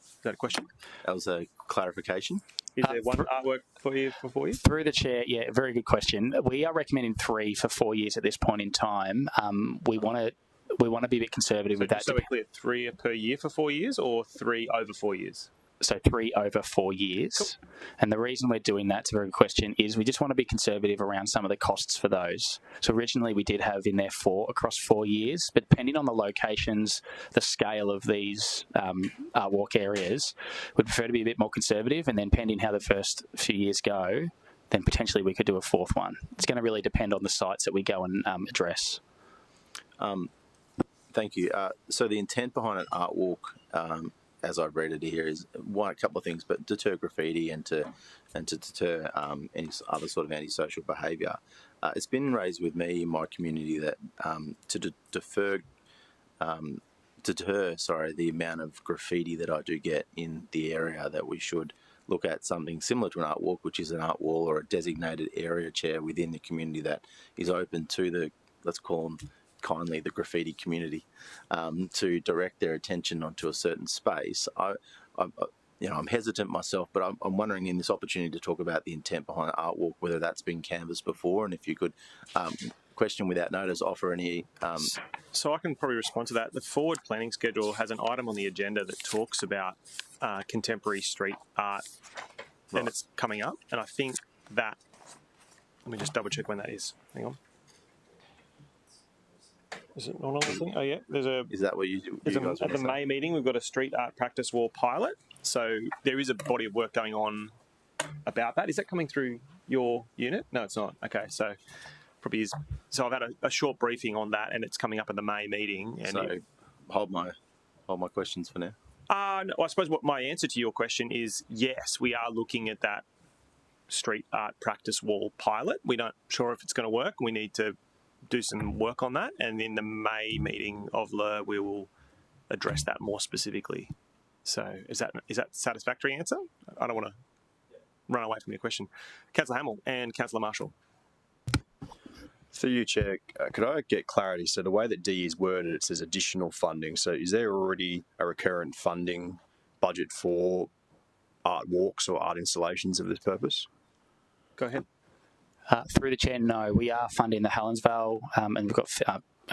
Is that a question?
That was a clarification?
Is there one artwork for you for 4 years?
Through the chair, yeah, very good question. We are recommending 3 for 4 years at this point in time. We want to be a bit conservative with that.
So we're clear, 3 per year for 4 years, or 3 over 4 years?
So 3 over 4 years. Cool. And the reason we're doing that, it's a very good question, is we just want to be conservative around some of the costs for those. So originally we did have in there 4 across 4 years, but depending on the locations, the scale of these art walk areas, we'd prefer to be a bit more conservative, and then pending how the first few years go, then potentially we could do a 4th one. It's going to really depend on the sites that we go and address.
Thank you. So the intent behind an art walk, as I've read it here, is a couple of things, but deter graffiti and to deter any other sort of antisocial behaviour. It's been raised with me in my community that to deter the amount of graffiti that I do get in the area, that we should look at something similar to an art walk, which is an art wall or a designated area chair within the community that is open to the, let's call them kindly, the graffiti community, to direct their attention onto a certain space. I'm hesitant myself, but I'm wondering in this opportunity to talk about the intent behind an art walk, whether that's been canvassed before, and if you could, question without notice, offer any...
So I can probably respond to that. The forward planning schedule has an item on the agenda that talks about contemporary street art, right, and it's coming up, and I think that... Let me just double check when that is. Hang on. Is it not on the thing? Oh, yeah. There's a.
Is that what you guys
at the May meeting, we've got a street art practice wall pilot. So there is a body of work going on about that. Is that coming through your unit? No, it's not. Okay, so probably is. So I've had a short briefing on that, and it's coming up at the May meeting. And
so hold my questions for now.
No, I suppose what my answer to your question is yes, we are looking at that street art practice wall pilot. We're not sure if it's going to work. We need to do some work on that, and in the May meeting of LER, we will address that more specifically. So is that satisfactory answer? I don't want to run away from your question. Councillor Hamill and Councillor Marshall.
Through you, Chair, could I get clarity? So the way that D is worded, it says additional funding. So is there already a recurrent funding budget for art walks or art installations of this purpose?
Go ahead.
Through the chair, no. We are funding the Helensvale, and we've got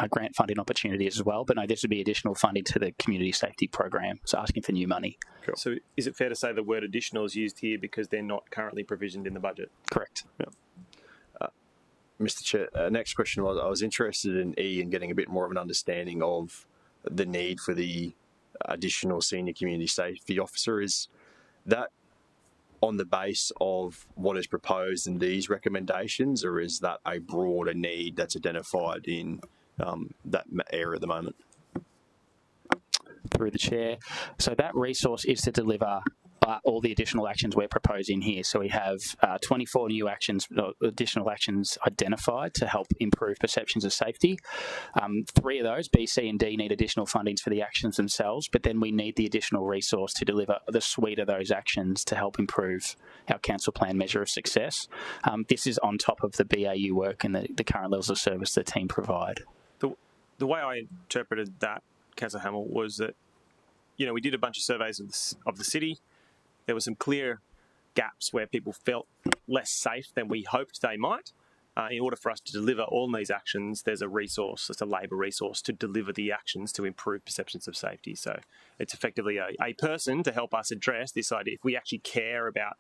grant funding opportunities as well. But no, this would be additional funding to the community safety program. So asking for new money.
Cool. So is it fair to say the word additional is used here because they're not currently provisioned in the budget?
Correct.
Yeah.
Mr. Chair, next question was, I was interested in E and getting a bit more of an understanding of the need for the additional senior community safety officer. Is that on the base of what is proposed in these recommendations, or is that a broader need that's identified in that area at the moment?
Through the chair. So that resource is to deliver all the additional actions we're proposing here. So we have 24 new actions, additional actions identified to help improve perceptions of safety. 3 of those, B, C and D, need additional fundings for the actions themselves, but then we need the additional resource to deliver the suite of those actions to help improve our council plan measure of success. This is on top of the BAU work and the current levels of service the team provide.
The way I interpreted that, Councillor Hamill, was that, we did a bunch of surveys of the city. There were some clear gaps where people felt less safe than we hoped they might. In order for us to deliver all these actions, there's a resource, it's a labour resource to deliver the actions to improve perceptions of safety. So it's effectively a person to help us address this idea. If we actually care about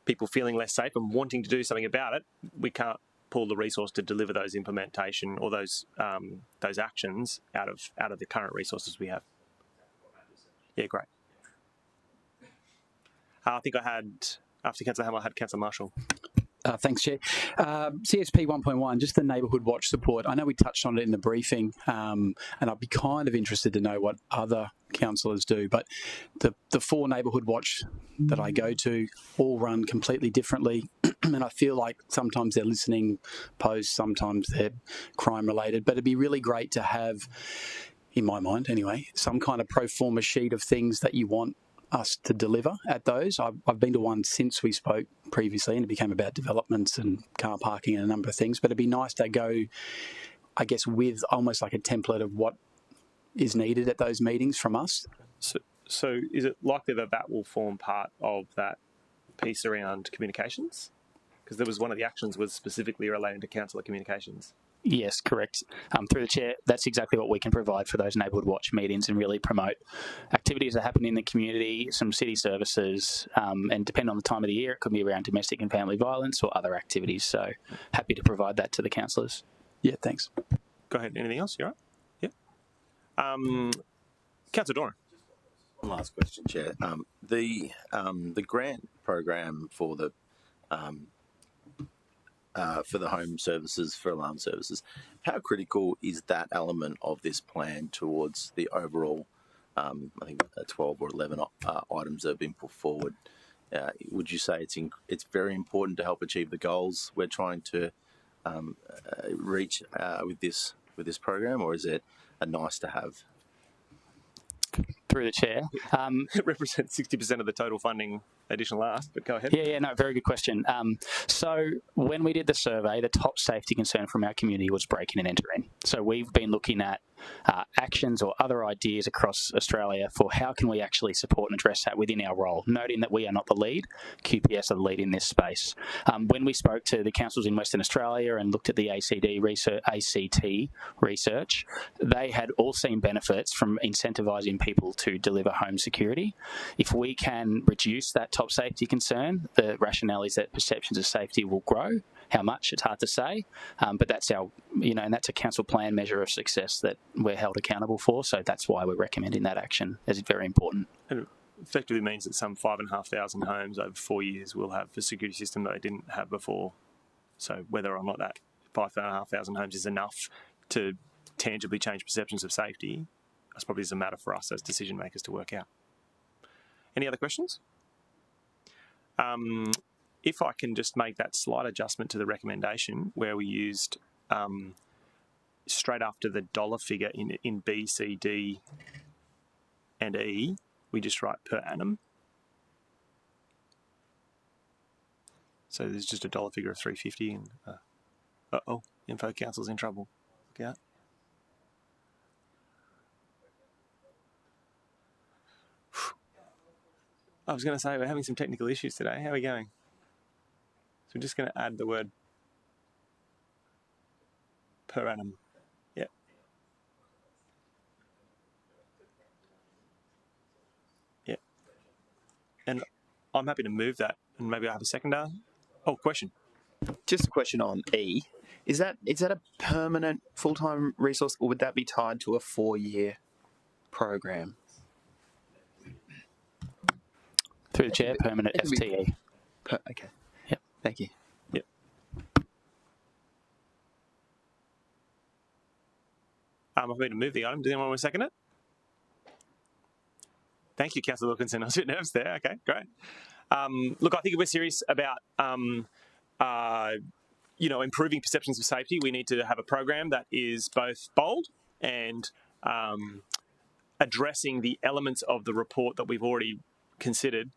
people feeling less safe and wanting to do something about it, we can't pull the resource to deliver those implementation or those actions out of the current resources we have. Yeah, great. I think I had, after Councillor Hamill, I had Councillor Marshall.
Thanks, Chair. CSP 1.1, just the neighbourhood watch support. I know we touched on it in the briefing, and I'd be kind of interested to know what other councillors do, but the 4 neighbourhood watch that I go to all run completely differently, and I feel like sometimes they're listening posts, sometimes they're crime-related, but it'd be really great to have, in my mind anyway, some kind of pro forma sheet of things that you want us to deliver at those. I've been to one since we spoke previously, and it became about developments and car parking and a number of things, but it'd be nice to go, I guess, with almost like a template of what is needed at those meetings from us.
So is it likely that that will form part of that piece around communications? Because there was one of the actions was specifically relating to councillor communications.
Yes, correct. Through the chair, that's exactly what we can provide for those neighbourhood watch meetings and really promote activities that happen in the community, some city services, and depending on the time of the year, it could be around domestic and family violence or other activities. So happy to provide that to the councillors.
Yeah, thanks.
Go ahead. Anything else? You all right? Yeah. Councillor Doran.
One last question, Chair. The grant program for the home services, for alarm services, how critical is that element of this plan towards the overall, I think 12 or 11 items that have been put forward? Would you say it's very important to help achieve the goals we're trying to reach with this program, or is it a nice to have?
Through the chair.
It represents 60% of the total funding additional ask, but go ahead.
Yeah, no, very good question. So when we did the survey, the top safety concern from our community was breaking and entering. So we've been looking at actions or other ideas across Australia for how can we actually support and address that within our role, noting that we are not the lead, QPS are the lead in this space. When we spoke to the councils in Western Australia and looked at the ACT research, they had all seen benefits from incentivising people to deliver home security. If we can reduce that top safety concern, the rationale is that perceptions of safety will grow. How much, it's hard to say, but that's our, and that's a council plan measure of success that we're held accountable for. So that's why we're recommending that action, as it's very important.
And it effectively means that some 5,500 homes over 4 years will have a security system that they didn't have before. So whether or not that 5,500 homes is enough to tangibly change perceptions of safety, that's probably is a matter for us as decision makers to work out. Any other questions? If I can just make that slight adjustment to the recommendation where we used straight after the dollar figure in B, C, D and E, we just write per annum. So there's just a dollar figure of 350 and uh-oh, Info Council's in trouble. Look out. I was going to say we're having some technical issues today. How are we going? So we're just going to add the word per annum. Yeah. Yeah. And I'm happy to move that, and maybe I have a seconder. Oh, question.
Just a question on E. Is that a permanent full-time resource, or would that be tied to a 4-year program?
Through the chair, permanent FTE.
Okay.
Yep.
Thank you.
Yep. I'm happy to move the item. Does anyone want to second it? Thank you, Councillor Wilkinson. I was a bit nervous there. Okay, great. Look, I think if we're serious about improving perceptions of safety, we need to have a program that is both bold and addressing the elements of the report that we've already considered,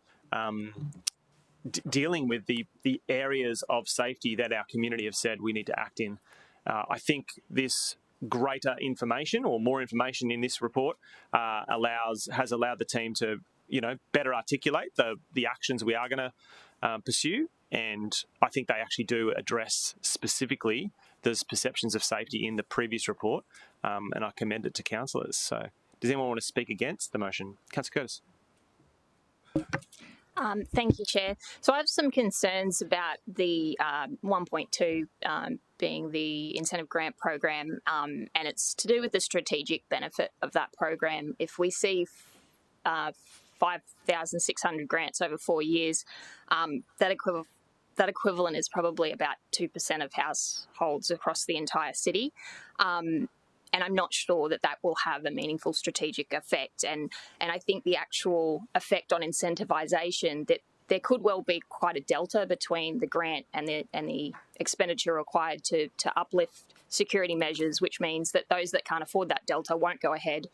dealing with the areas of safety that our community have said we need to act in. I think this greater information or more information in this report has allowed the team to better articulate the actions we are going to pursue, and I think they actually do address specifically those perceptions of safety in the previous report, and I commend it to councillors. So does anyone want to speak against the motion? Councillor Curtis.
Thank you, Chair. So I have some concerns about the 1.2 being the incentive grant program, and it's to do with the strategic benefit of that program. If we see 5,600 grants over 4 years, that equivalent is probably about 2% of households across the entire city. And I'm not sure that will have a meaningful strategic effect. And I think the actual effect on incentivisation, that there could well be quite a delta between the grant and the expenditure required to uplift security measures, which means that those that can't afford that delta won't go ahead,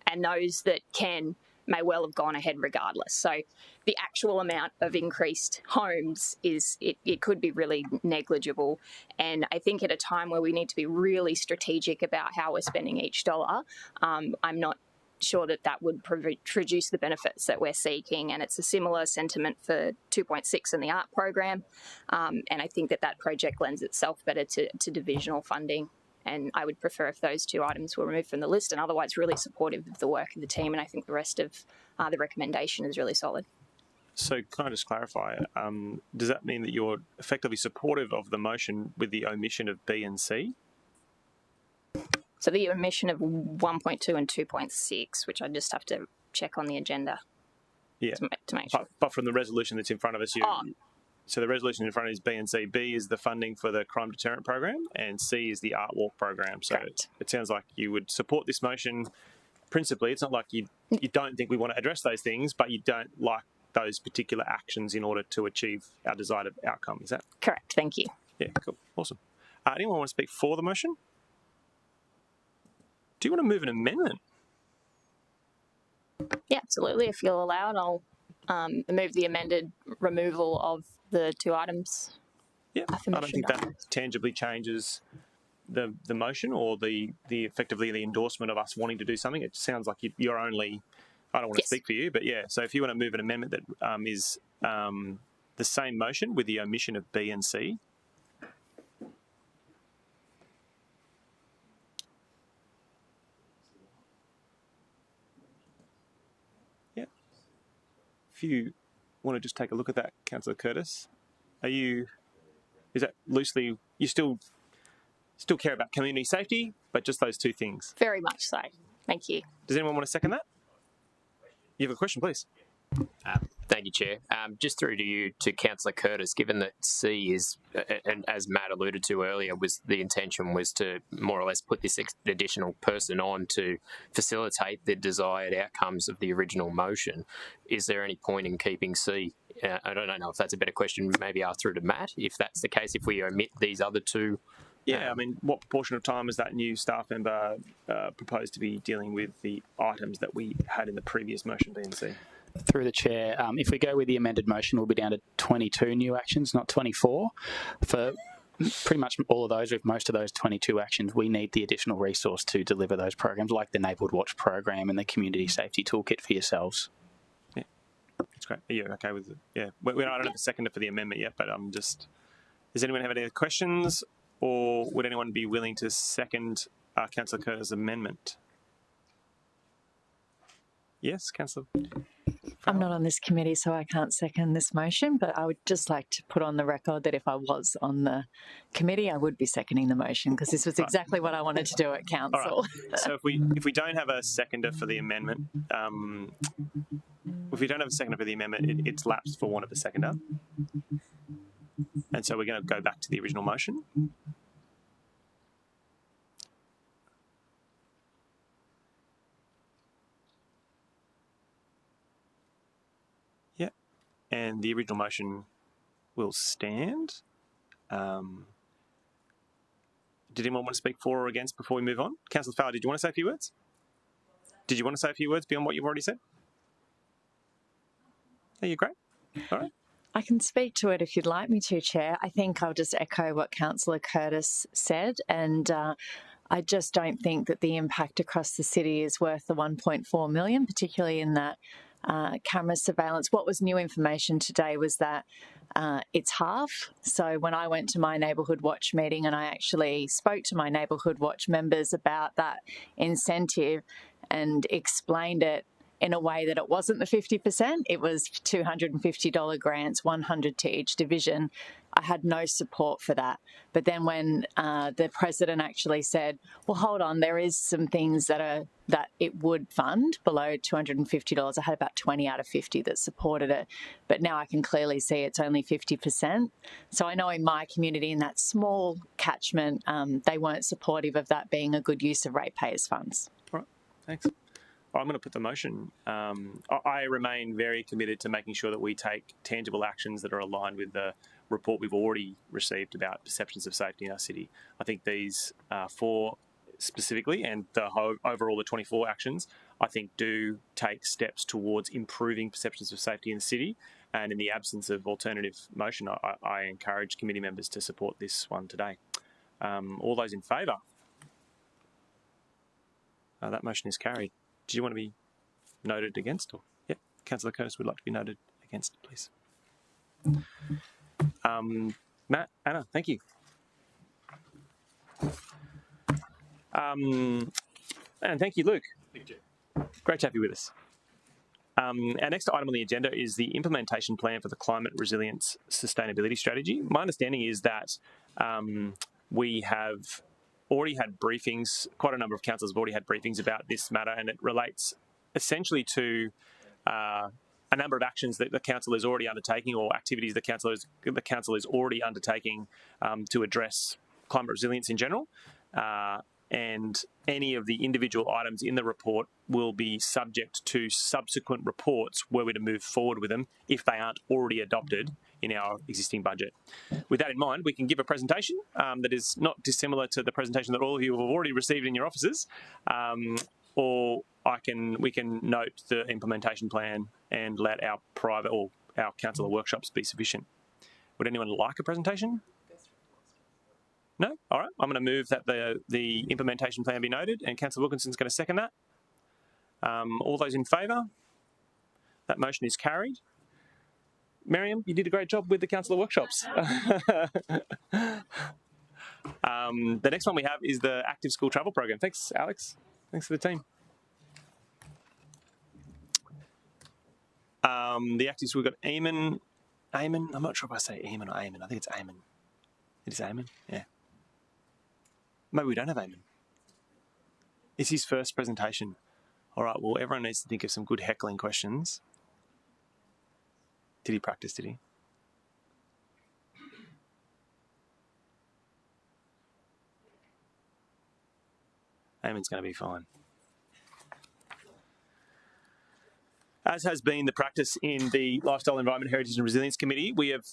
and those that can may well have gone ahead regardless. So the actual amount of increased homes it could be really negligible. And I think at a time where we need to be really strategic about how we're spending each dollar, I'm not sure that that would produce the benefits that we're seeking. And it's a similar sentiment for 2.6 in the art program. And I think that that project lends itself better to divisional funding. And I would prefer if those two items were removed from the list, and otherwise really supportive of the work of the team. And I think the rest of the recommendation is really solid.
So can I just clarify, does that mean that you're effectively supportive of the motion with the omission of B and C?
So the omission of 1.2 and 2.6, which I just have to check on the agenda to make sure.
But from the resolution that's in front of us, so the resolution in front of us is B and C. B is the funding for the crime deterrent program, and C is the art walk program. So it sounds like you would support this motion principally. It's not like you don't think we want to address those things, but you don't like those particular actions in order to achieve our desired outcome. Is that
correct? Thank you.
Yeah, cool. Awesome. Anyone want to speak for the motion? Do you want to move an amendment?
Yeah, absolutely. If you'll allow it, I'll move the amended removal of the two items.
Yeah, I don't think that tangibly changes the motion or the effectively the endorsement of us wanting to do something. It sounds like you're only, I don't want to speak for you, but yeah, so if you want to move an amendment that is the same motion with the omission of B and C. Yeah. If you want to just take a look at that, Councillor Curtis, is that loosely, you still care about community safety, but just those two things?
Very much so. Thank you.
Does anyone want to second that? You have a question, please.
Thank you, Chair. Just through to you, to Councillor Curtis, given that C is, and as Matt alluded to earlier, the intention was to more or less put this additional person on to facilitate the desired outcomes of the original motion. Is there any point in keeping C? I don't know if that's a better question, maybe ask through to Matt, if that's the case, if we omit these other two.
Yeah, I mean, what proportion of time is that new staff member proposed to be dealing with the items that we had in the previous motion, B and C?
Through the chair, if we go with the amended motion, we'll be down to 22 new actions, not 24. For pretty much all of those, with most of those 22 actions, we need the additional resource to deliver those programs, like the Neighbourhood Watch program and the Community Safety Toolkit for yourselves.
Yeah, that's great. Are you okay with it? Yeah, I don't have a seconder for the amendment yet, but I'm just... Does anyone have any questions, or would anyone be willing to second Councillor Curtis' amendment? Yes, Councillor.
I'm not on this committee, so I can't second this motion, but I would just like to put on the record that if I was on the committee, I would be seconding the motion, because this was exactly what I wanted to do at council.
Right. So if we don't have a seconder for the amendment, it's lapsed for want of a seconder. And so we're going to go back to the original motion. And the original motion will stand. Did anyone want to speak for or against before we move on? Councillor Fowler, did you want to say a few words? Did you want to say a few words beyond what you've already said? Are you great? All right.
I can speak to it if you'd like me to, Chair. I think I'll just echo what Councillor Curtis said, and I just don't think that the impact across the city is worth the $1.4 million, particularly in that camera surveillance. What was new information today was that it's half. So when I went to my Neighbourhood Watch meeting and I actually spoke to my Neighbourhood Watch members about that incentive and explained it in a way that it wasn't the 50%, it was $250 grants, 100 to each division. I had no support for that. But then when the president actually said, well, hold on, there is some things that it would fund below $250, I had about 20 out of 50 that supported it. But now I can clearly see it's only 50%. So I know in my community, in that small catchment, they weren't supportive of that being a good use of ratepayers' funds.
All right, thanks. I'm going to put the motion. I remain very committed to making sure that we take tangible actions that are aligned with the report we've already received about perceptions of safety in our city. I think these 4 specifically, and overall the 24 actions, I think do take steps towards improving perceptions of safety in the city. And in the absence of alternative motion, I encourage committee members to support this one today. All those in favour? That motion is carried. Do you want to be noted against? Or yep, Councillor Curtis would like to be noted against, please. Matt, Anna, thank you. And thank you, Luke. Thank you. Great to have you with us. Our next item on the agenda is the implementation plan for the Climate Resilience Sustainability Strategy. My understanding is that we have already had briefings, quite a number of councillors have already had briefings about this matter, and it relates essentially to a number of actions that the council is already undertaking, or activities the council is already undertaking to address climate resilience in general. And any of the individual items in the report will be subject to subsequent reports were we to move forward with them if they aren't already adopted in our existing budget. With that in mind, we can give a presentation that is not dissimilar to the presentation that all of you have already received in your offices, or we can note the implementation plan and let our private or our councillor workshops be sufficient. Would anyone like a presentation? No? All right. I'm going to move that the implementation plan be noted, and Councillor Wilkinson's going to second that. All those in favour? That motion is carried. Miriam, you did a great job with the councillor workshops. The next one we have is the active school travel program. Thanks, Alex. Thanks for the team. The active school, we've got Eamon. Eamon? I'm not sure if I say Eamon or Eamon. I think it's Eamon. It is Eamon? Yeah. Maybe we don't have Eamon. It's his first presentation. All right, well, everyone needs to think of some good heckling questions. Did he practice, did he? Eamon's going to be fine. As has been the practice in the Lifestyle, Environment, Heritage and Resilience Committee, we have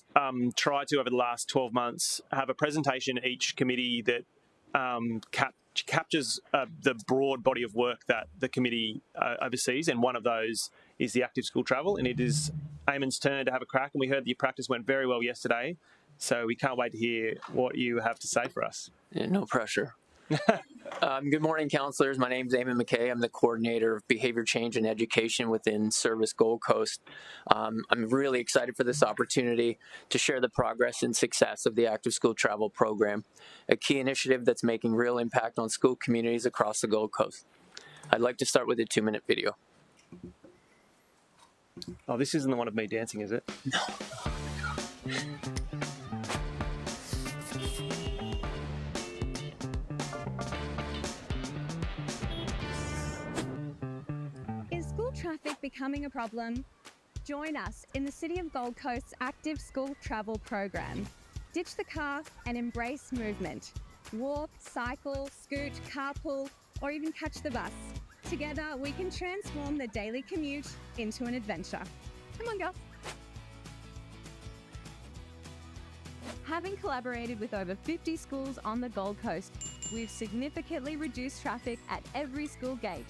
tried to, over the last 12 months, have a presentation at each committee that captures the broad body of work that the committee oversees, and one of those is the active school travel, and it is Eamon's turn to have a crack, and we heard that your practice went very well yesterday, so we can't wait to hear what you have to say for us.
Yeah, no pressure. Good morning, councillors. My name is Eamon McKay. I'm the coordinator of behavior change and education within Service Gold Coast. I'm really excited for this opportunity to share the progress and success of the active school travel program, a key initiative that's making real impact on school communities across the Gold Coast. I'd like to start with a 2-minute video.
Oh, this isn't the one of me dancing, is it?
No.
Traffic becoming a problem? Join us in the City of Gold Coast's active school travel program. Ditch the car and embrace movement. Walk, cycle, scoot, carpool, or even catch the bus. Together, we can transform the daily commute into an adventure. Come on, girls. Having collaborated with over 50 schools on the Gold Coast, we've significantly reduced traffic at every school gate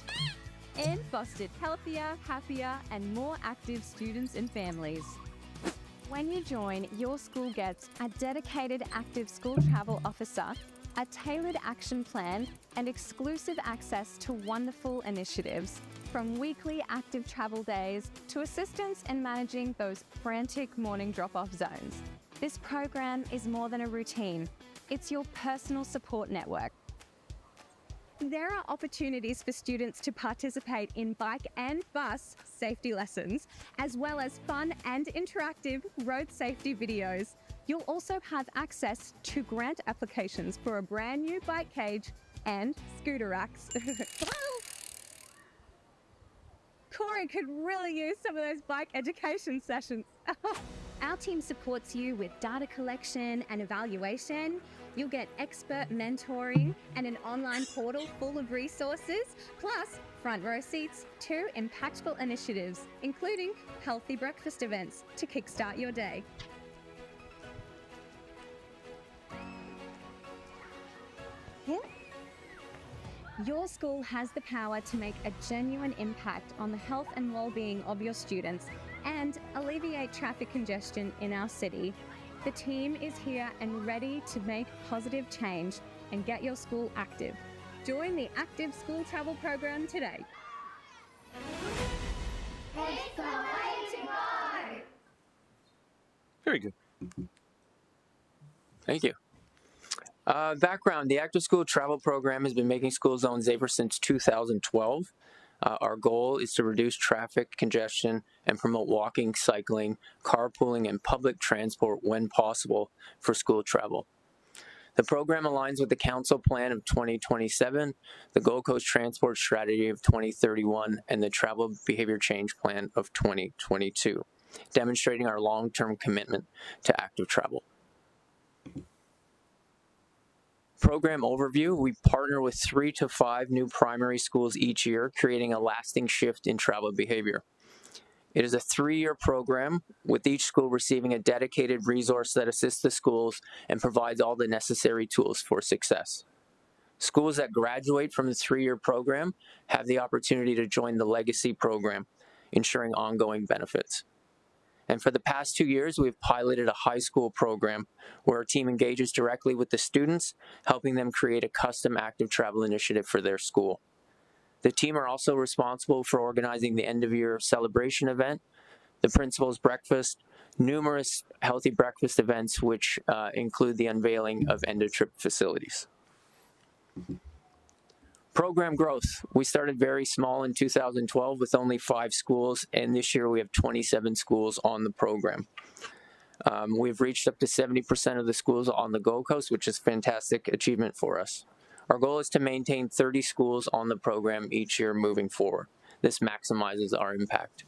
and fostered healthier, happier, and more active students and families. When you join, your school gets a dedicated active school travel officer, a tailored action plan, and exclusive access to wonderful initiatives, from weekly active travel days to assistance in managing those frantic morning drop-off zones. This program is more than a routine. It's your personal support network. There are opportunities for students to participate in bike and bus safety lessons, as well as fun and interactive road safety videos. You'll also have access to grant applications for a brand new bike cage and scooter racks. Corey could really use some of those bike education sessions. Our team supports you with data collection and evaluation. You'll get expert mentoring and an online portal full of resources, plus front row seats to impactful initiatives, including healthy breakfast events to kickstart your day. Your school has the power to make a genuine impact on the health and well-being of your students and alleviate traffic congestion in our city. The team is here and ready to make positive change and get your school active. Join the Active School Travel Program today.
It's the way to go.
Very good.
Thank you. Background, the Active School Travel Program has been making school zones safer since 2012. Our goal is to reduce traffic congestion and promote walking, cycling, carpooling, and public transport when possible for school travel. The program aligns with the Council Plan of 2027, the Gold Coast Transport Strategy of 2031, and the Travel Behavior Change Plan of 2022, demonstrating our long-term commitment to active travel. Program overview, we partner with 3 to 5 new primary schools each year, creating a lasting shift in travel behavior. It is a 3-year program, with each school receiving a dedicated resource that assists the schools and provides all the necessary tools for success. Schools that graduate from the 3-year program have the opportunity to join the Legacy program, ensuring ongoing benefits. And for the past 2 years, we've piloted a high school program where our team engages directly with the students, helping them create a custom active travel initiative for their school. The team are also responsible for organizing the end-of-year celebration event, the principal's breakfast, numerous healthy breakfast events, which include the unveiling of end-of-trip facilities. Program growth. We started very small in 2012 with only 5 schools, and this year we have 27 schools on the program. We've reached up to 70% of the schools on the Gold Coast, which is a fantastic achievement for us. Our goal is to maintain 30 schools on the program each year moving forward. This maximizes our impact.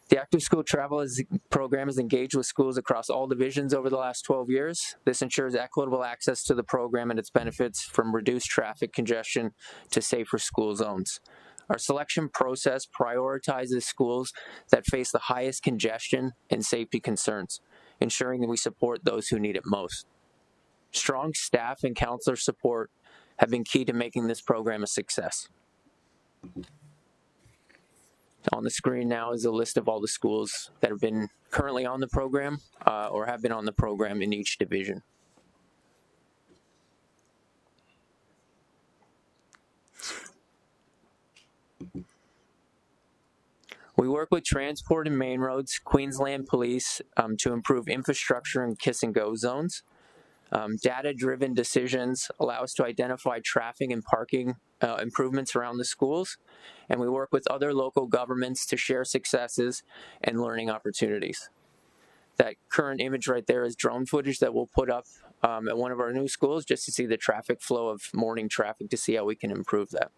The Active School Travel Program is engaged with schools across all divisions over the last 12 years. This ensures equitable access to the program and its benefits, from reduced traffic congestion to safer school zones. Our selection process prioritizes schools that face the highest congestion and safety concerns, ensuring that we support those who need it most. Strong staff and counselor support have been key to making this program a success. On the screen now is a list of all the schools that have been currently on the program or have been on the program in each division. We work with Transport and Main Roads, Queensland Police to improve infrastructure in kiss and go zones. Data-driven decisions allow us to identify traffic and parking improvements around the schools, and we work with other local governments to share successes and learning opportunities. That current image right there is drone footage that we'll put up at one of our new schools just to see the traffic flow of morning traffic, to see how we can improve that.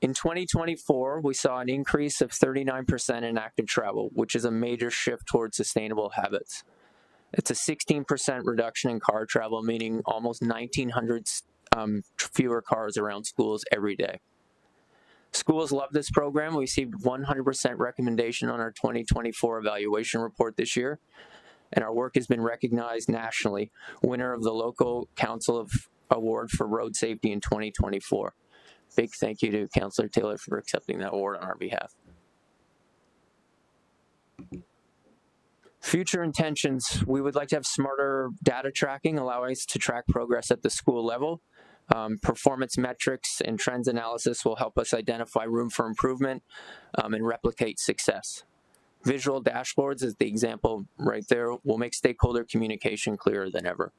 In 2024, we saw an increase of 39% in active travel, which is a major shift towards sustainable habits. It's a 16% reduction in car travel, meaning almost 1,900 fewer cars around schools every day. Schools love this program. We received 100% recommendation on our 2024 evaluation report this year, and our work has been recognized nationally, winner of the Local Council Award for Road Safety in 2024. Big thank you to Councillor Taylor for accepting that award on our behalf. Future intentions, we would like to have smarter data tracking, allowing us to track progress at the school level. Performance metrics and trends analysis will help us identify room for improvement and replicate success. Visual dashboards, as the example right there, will make stakeholder communication clearer than ever.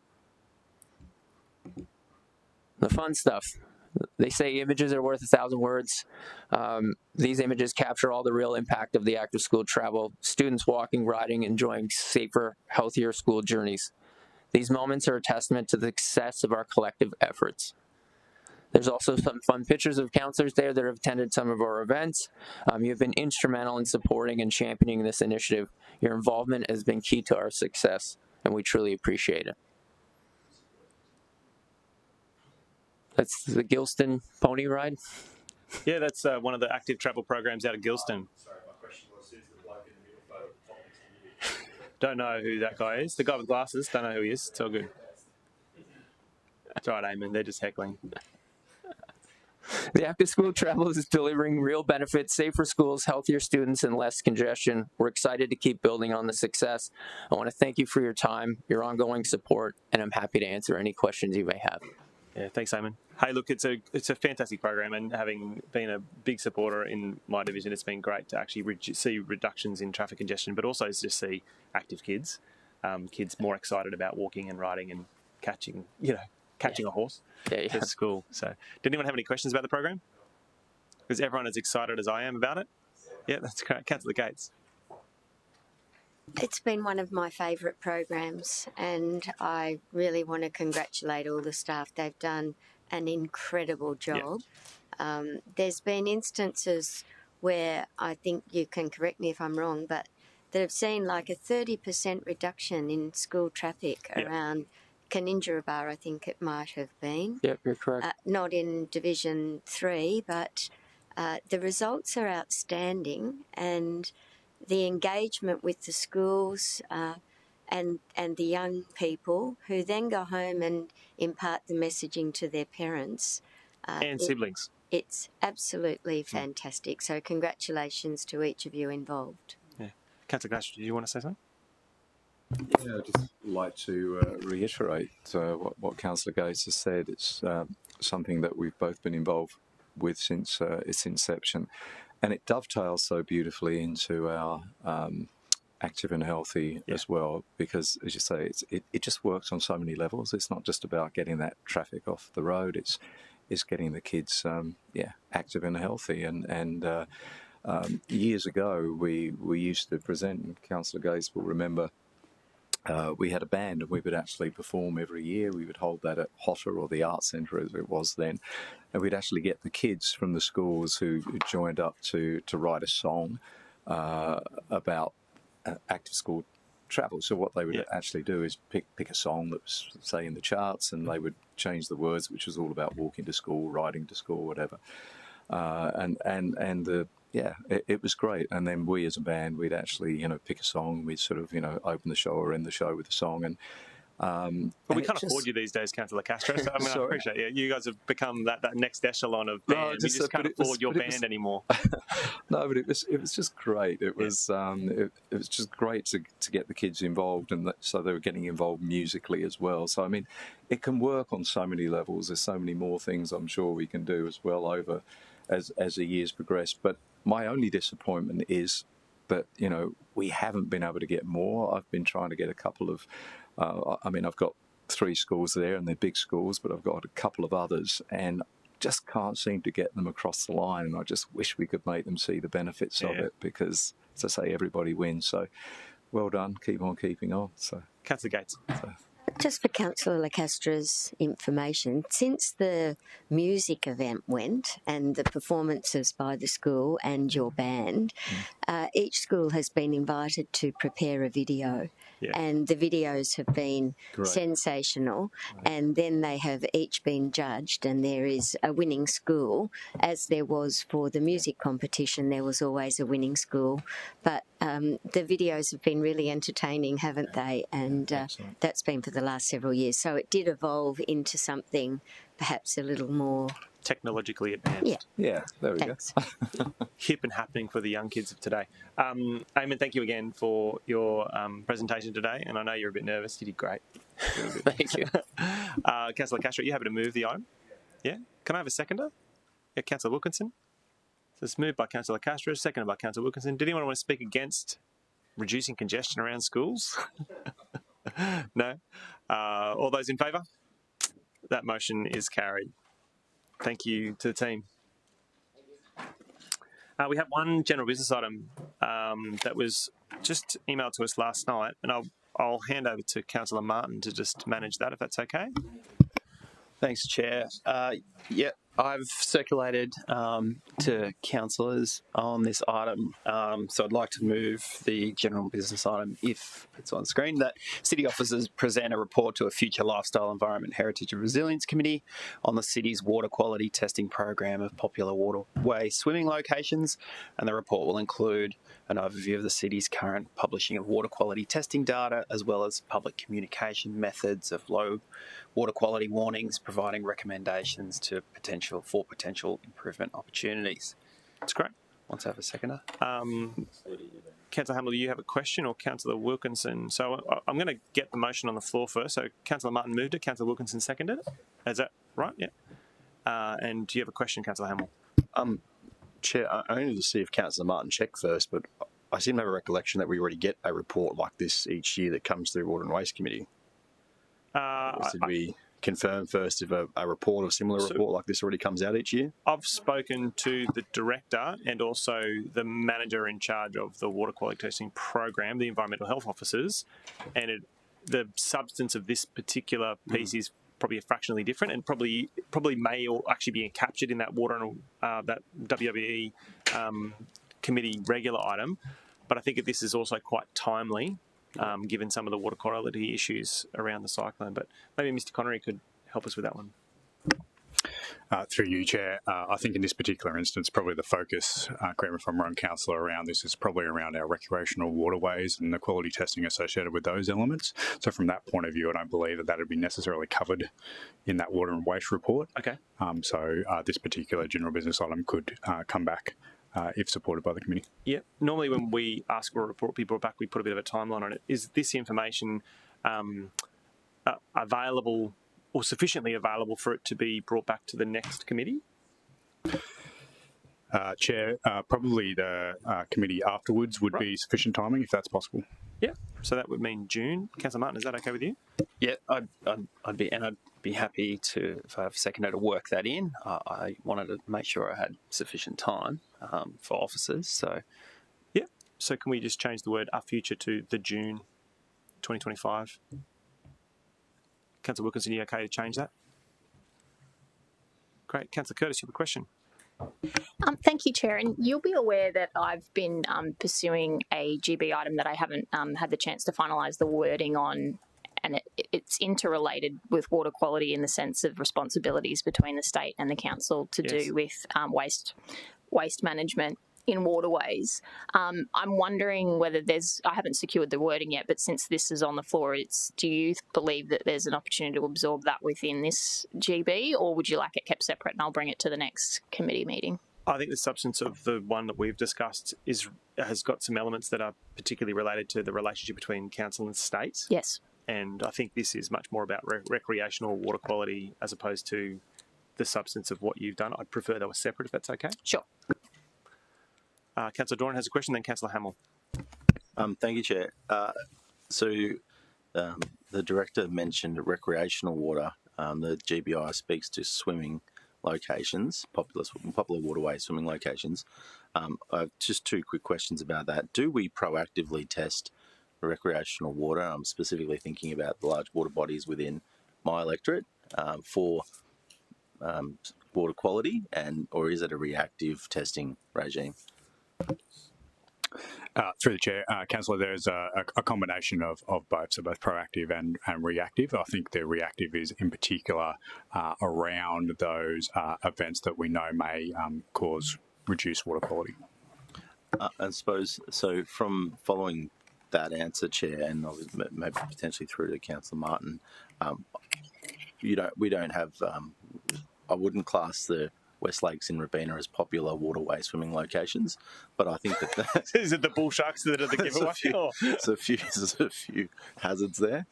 The fun stuff. They say images are worth 1,000 words. These images capture all the real impact of the active school travel, students walking, riding, enjoying safer, healthier school journeys. These moments are a testament to the success of our collective efforts. There's also some fun pictures of counselors there that have attended some of our events. You've been instrumental in supporting and championing this initiative. Your involvement has been key to our success, and we truly appreciate it. That's the Gilston pony ride.
Yeah, that's one of the active travel programs out of Gilston.
Sorry, my question was, who's the bloke in the middle photo at the top next to you?
Don't know who that guy is. The guy with glasses, don't know who he is. It's all good. That's all right, Eamon. They're just heckling.
The active school travel is delivering real benefits, safer schools, healthier students, and less congestion. We're excited to keep building on the success. I want to thank you for your time, your ongoing support, and I'm happy to answer any questions you may have.
Yeah, thanks, Eamon. Hey, look, it's a fantastic program, and having been a big supporter in my division, it's been great to actually see reductions in traffic congestion, but also just see active kids, kids more excited about walking and riding and catching a horse to school. So, did anyone have any questions about the program? Is everyone as excited as I am about it? Yeah, that's great. Councillor Gates.
It's been one of my favourite programs, and I really want to congratulate all the staff. They've done an incredible job. Yeah. There's been instances where I think you can correct me if I'm wrong, but that have seen like a 30% reduction in school traffic around Kaninjarabar, I think it might have been.
Yep, you're correct.
Not in Division 3, but the results are outstanding, and the engagement with the schools and the young people who then go home and impart the messaging to their parents.
And siblings.
It's absolutely fantastic. So congratulations to each of you involved.
Yeah. Councillor Glass, do you want to say something?
Yeah, I'd just like to reiterate what Councillor Gates has said. It's something that we've both been involved with since its inception. And it dovetails so beautifully into our active and healthy as well, because, as you say, it just works on so many levels. It's not just about getting that traffic off the road. It's getting the kids, active and healthy. And years ago, we used to present, and Councillor Gates will remember, we had a band, and we would actually perform every year. We would hold that at Hotter, or the Arts Centre as it was then, and we'd actually get the kids from the schools who joined up to write a song about active school travel. So what they would actually do is pick a song that was, say, in the charts, and they would change the words, which was all about walking to school, riding to school, whatever. It was great. And then we as a band, we'd actually, pick a song. We'd sort of, open the show or end the show with a song. And
we can't afford you these days, Councillor Castro. So, I appreciate it. You guys have become that next echelon of band. We just can't afford your band anymore.
No, but it was just great. It was it was just great to get the kids involved, and so they were getting involved musically as well. So I mean, it can work on so many levels. There's so many more things I'm sure we can do as well over as the years progress. But my only disappointment is that we haven't been able to get more. I've been trying to get a couple of. I've got 3 schools there, and they're big schools, but I've got a couple of others, and just can't seem to get them across the line. And I just wish we could make them see the benefits of it, because, as I say, everybody wins. So, well done. Keep on keeping on. So,
Councillor Gates.
Just for Councillor Lacastro's information, since the music event went and the performances by the school and your band, each school has been invited to prepare a video. And the videos have been sensational, and then they have each been judged, and there is a winning school, as there was for the music competition. There was always a winning school, but the videos have been really entertaining, haven't they? And that's been for the last several years. So it did evolve into something perhaps a little more
technologically advanced.
Yeah, there we go.
Hip and happening for the young kids of today. Eamon, thank you again for your presentation today, and I know you're a bit nervous. You did great. Really good.
Thank you.
Councillor Castro, you happy to move the item? Yeah? Can I have a seconder? Yeah, Councillor Wilkinson. So it's moved by Councillor Castro, seconded by Councillor Wilkinson. Did anyone want to speak against reducing congestion around schools? No? All those in favour? That motion is carried. Thank you to the team. We have one general business item that was just emailed to us last night, and I'll hand over to Councillor Martin to just manage that, if that's okay.
Thanks, Chair. I've circulated to councillors on this item, so I'd like to move the general business item, if it's on screen, that city officers present a report to a future Lifestyle, Environment, Heritage and Resilience Committee on the city's water quality testing program of popular waterway swimming locations, and the report will include an overview of the city's current publishing of water quality testing data, as well as public communication methods of low water quality warnings, providing recommendations to potential improvement opportunities.
That's great. once I have a seconder. Councillor Hamill, do you have a question, or Councillor Wilkinson? So I'm going to get the motion on the floor first. So Councillor Martin moved it, Councillor Wilkinson seconded it. Is that right? Yeah. And do you have a question, Councillor Hamill?
Chair, I only need to see if Councillor Martin checked first, but I seem to have a recollection that we already get a report like this each year that comes through Water and Waste Committee. Did we confirm first if a report or similar report like this already comes out each year?
I've spoken to the director and also the manager in charge of the water quality testing program, the environmental health officers, and the substance of this particular piece is probably fractionally different, and probably may actually be captured in that water and that WWE committee regular item. But I think this is also quite timely, given some of the water quality issues around the cyclone. But maybe Mr. Connery could help us with that one.
Through you, Chair, I think in this particular instance, probably the focus, correct me if I'm wrong, Councillor, around this is probably around our recreational waterways and the quality testing associated with those elements. So from that point of view, I don't believe that would be necessarily covered in that water and waste report.
Okay.
So this particular general business item could come back if supported by the committee.
Yeah. Normally when we ask for a report to be brought back, we put a bit of a timeline on it. Is this information available or sufficiently available for it to be brought back to the next committee?
Chair, probably the committee afterwards would be sufficient timing, if that's possible.
Yeah, so that would mean June. Councillor Martin, is that okay with you?
Yeah, I'd be happy to, if I have a seconder, to work that in. I wanted to make sure I had sufficient time for officers. So,
yeah. So can we just change the word "our future" to the June 2025? Councillor Wilkinson, are you okay to change that? Great. Councillor Curtis, you have a question.
Thank you, Chair. And you'll be aware that I've been pursuing a GB item that I haven't had the chance to finalise the wording on, and it's interrelated with water quality in the sense of responsibilities between the state and the council to do with waste management in waterways. I'm wondering whether I haven't secured the wording yet, but since this is on the floor, do you believe that there's an opportunity to absorb that within this GB, or would you like it kept separate and I'll bring it to the next committee meeting?
I think the substance of the one that we've discussed has got some elements that are particularly related to the relationship between council and state.
Yes. And
I think this is much more about recreational water quality as opposed to the substance of what you've done. I'd prefer they were separate, if that's okay.
Sure.
Councillor Doran has a question, then Councillor Hamill.
Thank you, Chair. The Director mentioned recreational water. The GBI speaks to swimming locations, popular waterways, swimming locations. I have just two quick questions about that. Do we proactively test recreational water? I'm specifically thinking about the large water bodies within my electorate for water quality, or is it a reactive testing regime?
Through the Chair, Councillor, there's a combination of both, so both proactive and reactive. I think the reactive is in particular around those events that we know may cause reduced water quality.
I suppose, so from following that answer, Chair, and maybe potentially through to Councillor Martin, we don't have, I wouldn't class the West Lakes in Robina as popular waterway swimming locations, but I think that
is it the bull sharks that are the giveaway?
There's a few hazards there.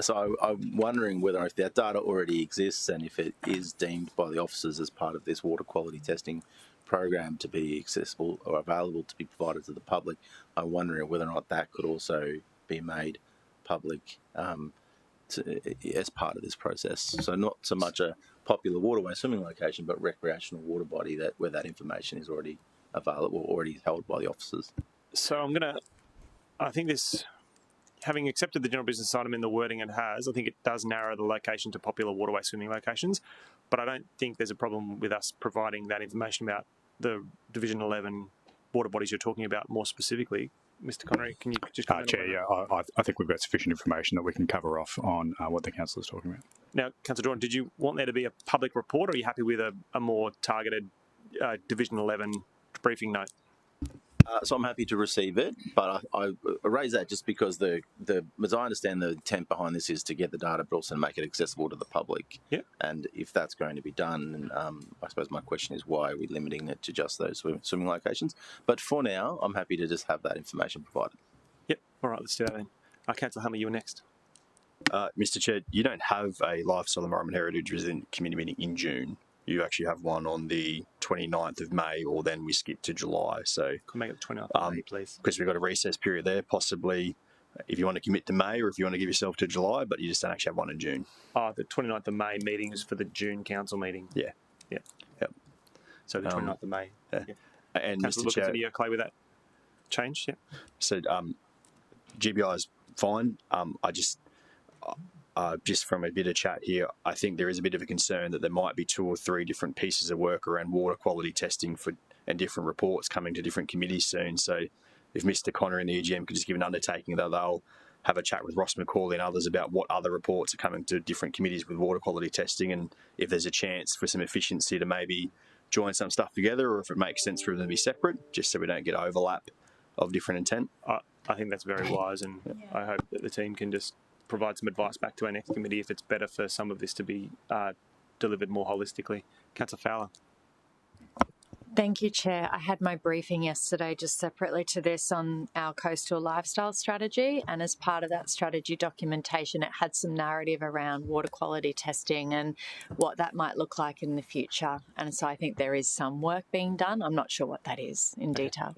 So I'm wondering whether if that data already exists and if it is deemed by the officers as part of this water quality testing program to be accessible or available to be provided to the public. I'm wondering whether or not that could also be made public as part of this process. So not so much a popular waterway swimming location, but recreational water body where that information is already available, already held by the officers.
So I think this, having accepted the general business item in the wording it has, I think it does narrow the location to popular waterway swimming locations, but I don't think there's a problem with us providing that information about the Division 11 water bodies you're talking about more specifically. Mr. Connery, can you just comment?
Chair, yeah, I think we've got sufficient information that we can cover off on what the council is talking about.
Now, Councillor Doran, did you want there to be a public report, or are you happy with a more targeted Division 11 briefing note?
So I'm happy to receive it, but I raise that just because as I understand, the intent behind this is to get the data, but also make it accessible to the public.
Yeah.
And if that's going to be done, I suppose my question is, why are we limiting it to just those swimming locations? But for now, I'm happy to just have that information provided.
Yep. All right, let's do that then. Councillor Hummer, you were next.
Mr. Chair, you don't have a Lifestyle Environment Heritage Resident Committee meeting in June. You actually have one on the 29th of May, or then we skip to July. So
Can we make it the 29th of May, please?
Because we've got a recess period there, possibly if you want to commit to May or if you want to give yourself to July, but you just don't actually have one in June.
The 29th of May meeting is for the June council meeting.
Yeah.
Yeah.
Yep.
So the 29th of May.
Yeah. And
Councillor
Mr. Chair,
are you okay with that change? Yeah.
So GBI is fine. Just from a bit of chat here, I think there is a bit of a concern that there might be 2 or 3 different pieces of work around water quality testing and different reports coming to different committees soon. So if Mr. Connor in the EGM could just give an undertaking that they'll have a chat with Ross McCauley and others about what other reports are coming to different committees with water quality testing, and if there's a chance for some efficiency to maybe join some stuff together, or if it makes sense for them to be separate, just so we don't get overlap of different intent.
I think that's very wise, and I hope that the team can just provide some advice back to our next committee if it's better for some of this to be delivered more holistically. Councillor Fowler.
Thank you, Chair. I had my briefing yesterday just separately to this on our coastal lifestyle strategy, and as part of that strategy documentation, it had some narrative around water quality testing and what that might look like in the future. And so I think there is some work being done. I'm not sure what that is in detail.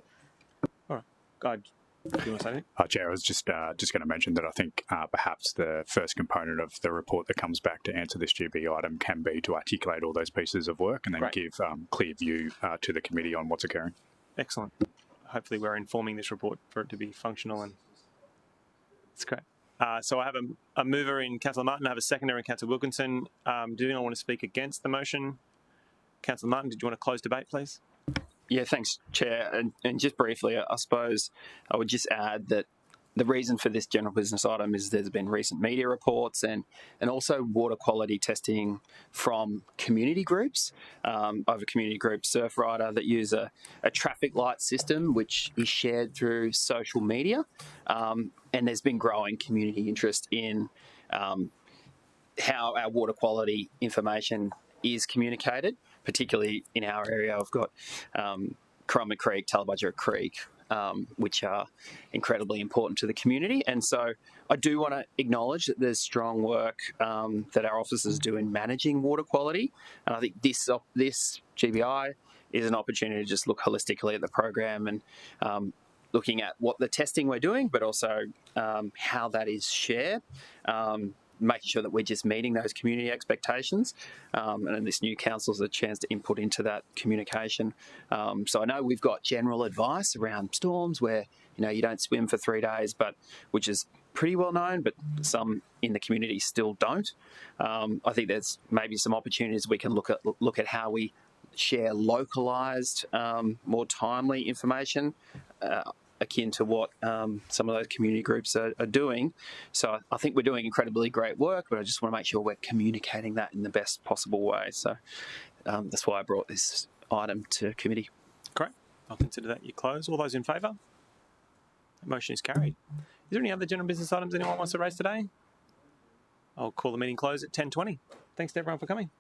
All right. God. Do you want to say anything?
Chair, I was just going to mention that I think perhaps the first component of the report that comes back to answer this GB item can be to articulate all those pieces of work and then give clear view to the committee on what's occurring.
Excellent. Hopefully we're informing this report for it to be functional, and it's great. So I have a mover in Councillor Martin, I have a seconder in Councillor Wilkinson. Do anyone want to speak against the motion? Councillor Martin, did you want to close debate, please?
Yeah, thanks, Chair. And just briefly, I suppose I would just add that the reason for this general business item is there's been recent media reports and also water quality testing from community groups. I have a community group, Surf Rider, that use a traffic light system which is shared through social media. And there's been growing community interest in how our water quality information is communicated, particularly in our area. I've got Corumba Creek, Tallabudgera Creek, which are incredibly important to the community. And so I do want to acknowledge that there's strong work that our officers do in managing water quality. And I think this GBI is an opportunity to just look holistically at the program and looking at what the testing we're doing, but also how that is shared. Making sure that we're just meeting those community expectations, and then this new council is a chance to input into that communication. So I know we've got general advice around storms where you don't swim for 3 days, which is pretty well known, but some in the community still don't. I think there's maybe some opportunities we can look at how we share localised, more timely information. Akin to what some of those community groups are doing. So I think we're doing incredibly great work, but I just want to make sure we're communicating that in the best possible way. So that's why I brought this item to committee.
Great. I'll consider that you close. All those in favour? The motion is carried. Is there any other general business items anyone wants to raise today? I'll call the meeting closed at 10:20. Thanks to everyone for coming.